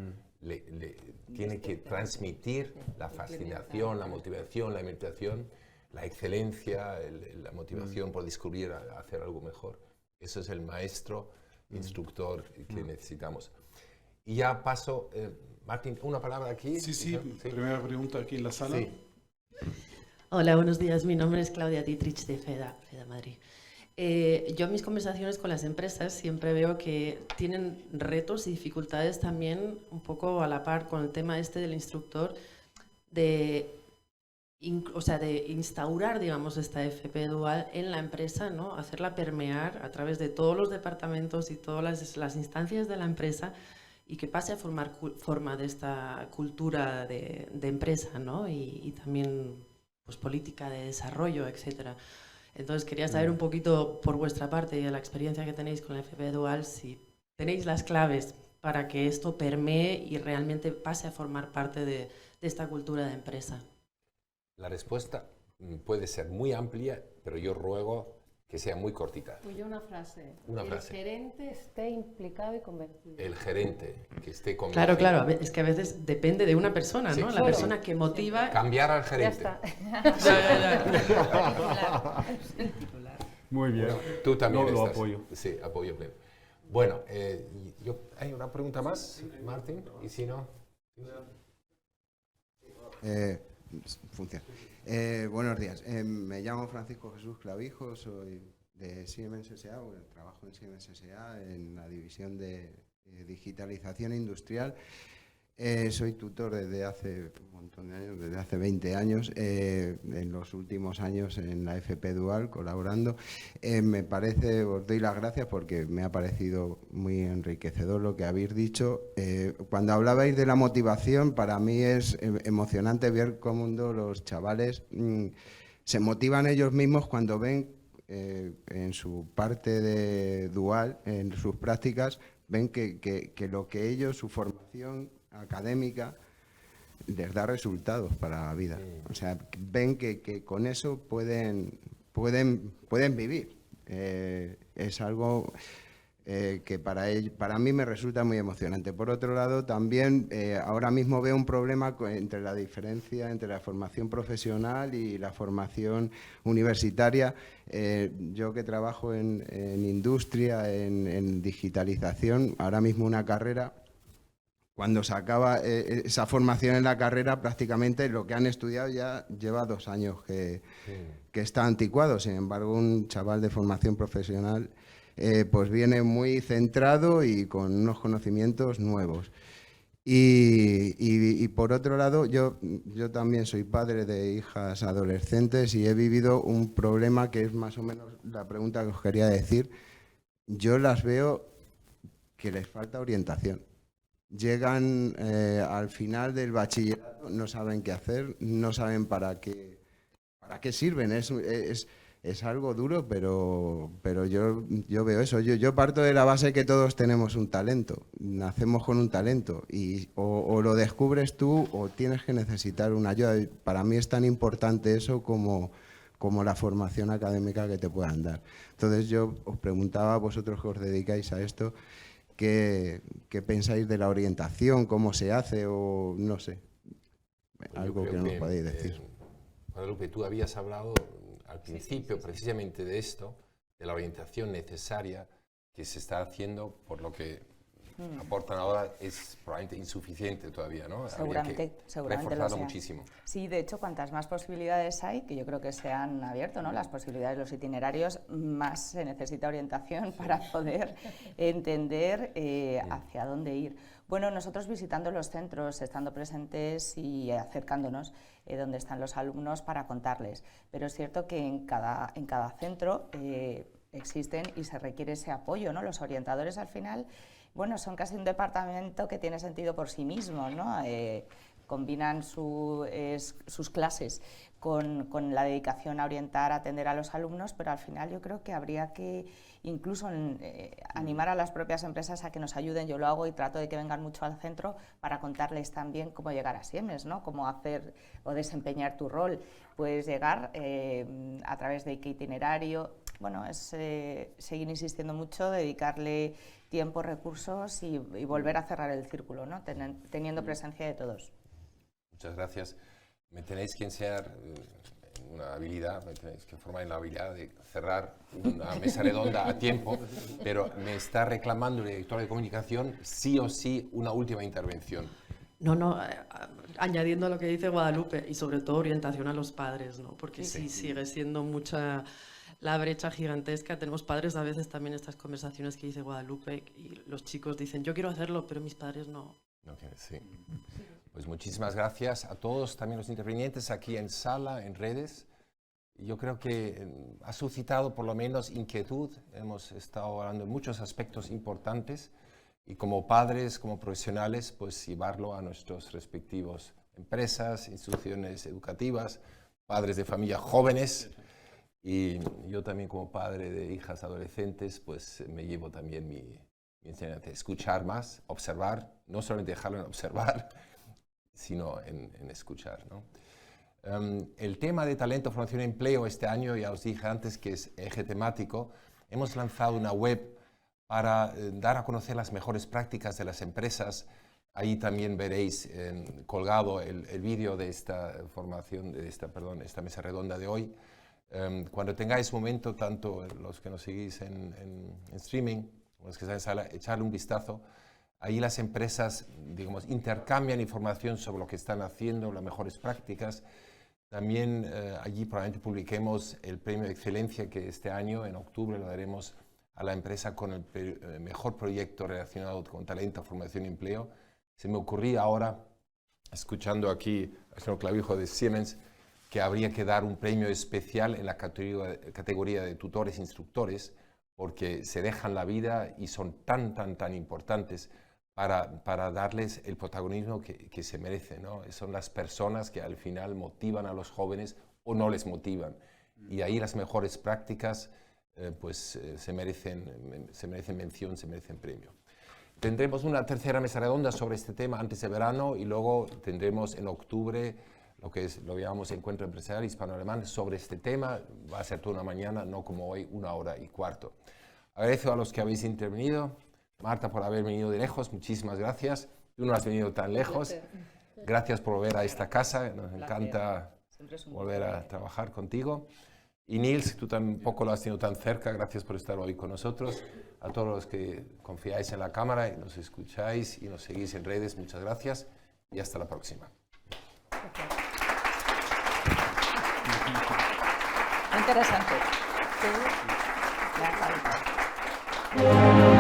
S1: Tiene que transmitir la fascinación, la motivación, la imitación, la excelencia, la motivación por descubrir, hacer algo mejor. Eso es el maestro, instructor que necesitamos. Y ya paso, Martín, una palabra aquí.
S5: Sí, primera pregunta aquí en la sala.
S1: Sí.
S6: Hola, buenos días. Mi nombre es Claudia Dietrich de FEDA Madrid. Yo en mis conversaciones con las empresas siempre veo que tienen retos y dificultades también un poco a la par con el tema este del instructor de instaurar, digamos, esta FP dual en la empresa, ¿no? Hacerla permear a través de todos los departamentos y todas las instancias de la empresa y que pase a formar forma de esta cultura de empresa, ¿no? Y también pues, política de desarrollo, etcétera. Entonces quería saber un poquito por vuestra parte y de la experiencia que tenéis con la FP dual, si tenéis las claves para que esto permee y realmente pase a formar parte de esta cultura de empresa.
S1: La respuesta puede ser muy amplia, pero yo ruego que sea muy cortita.
S4: Pues yo una frase.
S1: Una frase.
S4: El gerente esté implicado y convencido.
S1: El gerente que esté convencido.
S6: Claro, claro, es que a veces depende de una persona,
S1: Sí,
S6: ¿no? La
S1: claro.
S6: persona que motiva...
S1: Cambiar al
S4: Ya
S1: gerente.
S4: está.
S3: Muy bien.
S1: Tú también
S3: Lo
S1: estás.
S3: apoyo.
S1: Sí, apoyo pleno. Bueno, ¿hay una pregunta más, Martín? Y si no...
S7: Funciona. Buenos días. Me llamo Francisco Jesús Clavijo, soy de Siemens S.A., trabajo en Siemens S.A. en la división de digitalización industrial. Soy tutor desde hace un montón de años, desde hace 20 años, en los últimos años en la FP Dual colaborando. Me parece, os doy las gracias porque me ha parecido muy enriquecedor lo que habéis dicho. Cuando hablabais de la motivación, para mí es emocionante ver cómo los chavales se motivan ellos mismos cuando ven en su parte de Dual, en sus prácticas, ven que lo que ellos, su formación académica, les da resultados para la vida. O sea, ven que con eso pueden vivir. Es algo que para mí me resulta muy emocionante. Por otro lado, también ahora mismo veo un problema entre la diferencia entre la formación profesional y la formación universitaria. Yo que trabajo en industria, en digitalización, ahora mismo una carrera, cuando se acaba esa formación en la carrera, prácticamente lo que han estudiado ya lleva 2 años que está anticuado. Sin embargo, un chaval de formación profesional pues viene muy centrado y con unos conocimientos nuevos. Y por otro lado, yo también soy padre de hijas adolescentes y he vivido un problema que es más o menos la pregunta que os quería decir. Yo las veo que les falta orientación. Llegan al final del bachillerato, no saben qué hacer, no saben para qué sirven. Es algo duro, pero yo veo eso. Yo parto de la base que todos tenemos un talento, nacemos con un talento y o lo descubres tú o tienes que necesitar una ayuda. Para mí es tan importante eso como la formación académica que te puedan dar. Entonces yo os preguntaba a vosotros que os dedicáis a esto, ¿qué pensáis de la orientación? ¿Cómo se hace? O no sé, algo que nos podéis decir.
S1: Guadalupe, tú habías hablado al principio precisamente de esto, de la orientación necesaria que se está haciendo, por lo que aportan ahora es probablemente insuficiente todavía, ¿no?
S2: Seguramente lo sea.
S1: Muchísimo.
S2: Sí, de hecho, cuantas más posibilidades hay, que yo creo que se han abierto, ¿no? Las posibilidades, los itinerarios, más se necesita orientación para poder entender hacia dónde ir. Bueno, nosotros visitando los centros, estando presentes y acercándonos donde están los alumnos para contarles, pero es cierto que en cada centro existen y se requiere ese apoyo, ¿no? Los orientadores al final, bueno, son casi un departamento que tiene sentido por sí mismo, ¿no? Combinan sus clases con la dedicación a orientar, a atender a los alumnos, pero al final yo creo que habría que incluso animar a las propias empresas a que nos ayuden. Yo lo hago y trato de que vengan mucho al centro para contarles también cómo llegar a Siemens, ¿no? Cómo hacer o desempeñar tu rol. Puedes llegar a través de qué itinerario. Bueno, es seguir insistiendo mucho, dedicarle tiempo, recursos y volver a cerrar el círculo, ¿no? Teniendo presencia de todos.
S1: Muchas gracias. Me tenéis que enseñar una habilidad, me tenéis que formar en la habilidad de cerrar una mesa redonda a tiempo, pero me está reclamando el director de comunicación sí o sí una última intervención.
S6: No, añadiendo a lo que dice Guadalupe y sobre todo orientación a los padres, ¿no? Porque sí sigue siendo mucha la brecha gigantesca. Tenemos padres a veces también estas conversaciones que dice Guadalupe y los chicos dicen yo quiero hacerlo, pero mis padres no.
S1: Okay, sí. Pues muchísimas gracias a todos, también los intervinientes aquí en sala, en redes. Yo creo que ha suscitado por lo menos inquietud. Hemos estado hablando de muchos aspectos importantes y como padres, como profesionales, pues llevarlo a nuestros respectivos empresas, instituciones educativas, padres de familia jóvenes. Y yo también como padre de hijas adolescentes, pues me llevo también mi enseñanza, escuchar más, observar, no solamente dejarlo en observar, sino en escuchar, ¿no? El tema de talento, formación y empleo este año, ya os dije antes que es eje temático. Hemos lanzado una web para dar a conocer las mejores prácticas de las empresas. Ahí también veréis colgado el vídeo de esta formación, de esta mesa redonda de hoy. Cuando tengáis momento, tanto los que nos seguís en streaming, los que están en sala, echarle un vistazo. Ahí las empresas, digamos, intercambian información sobre lo que están haciendo, las mejores prácticas. También allí probablemente publiquemos el premio de excelencia que este año, en octubre, lo daremos a la empresa con el mejor proyecto relacionado con talento, formación y empleo. Se me ocurría ahora, escuchando aquí al señor Clavijo de Siemens, que habría que dar un premio especial en la categoría de tutores e instructores, porque se dejan la vida y son tan importantes para darles el protagonismo que se merecen, ¿no? Son las personas que al final motivan a los jóvenes o no les motivan. Y ahí las mejores prácticas se merecen mención, se merecen premio. Tendremos una tercera mesa redonda sobre este tema antes de verano y luego tendremos en octubre lo llamamos Encuentro Empresarial Hispano-Alemán sobre este tema. Va a ser toda una mañana, no como hoy, 1 hora y cuarto. Agradezco a los que habéis intervenido. Marta, por haber venido de lejos, muchísimas gracias. Tú no has venido tan lejos. Gracias por volver a esta casa. Nos encanta volver a trabajar contigo. Y Nils, tú tampoco lo has tenido tan cerca. Gracias por estar hoy con nosotros. A todos los que confiáis en la cámara y nos escucháis y nos seguís en redes, muchas gracias y hasta la próxima.
S2: Interesante. Sí.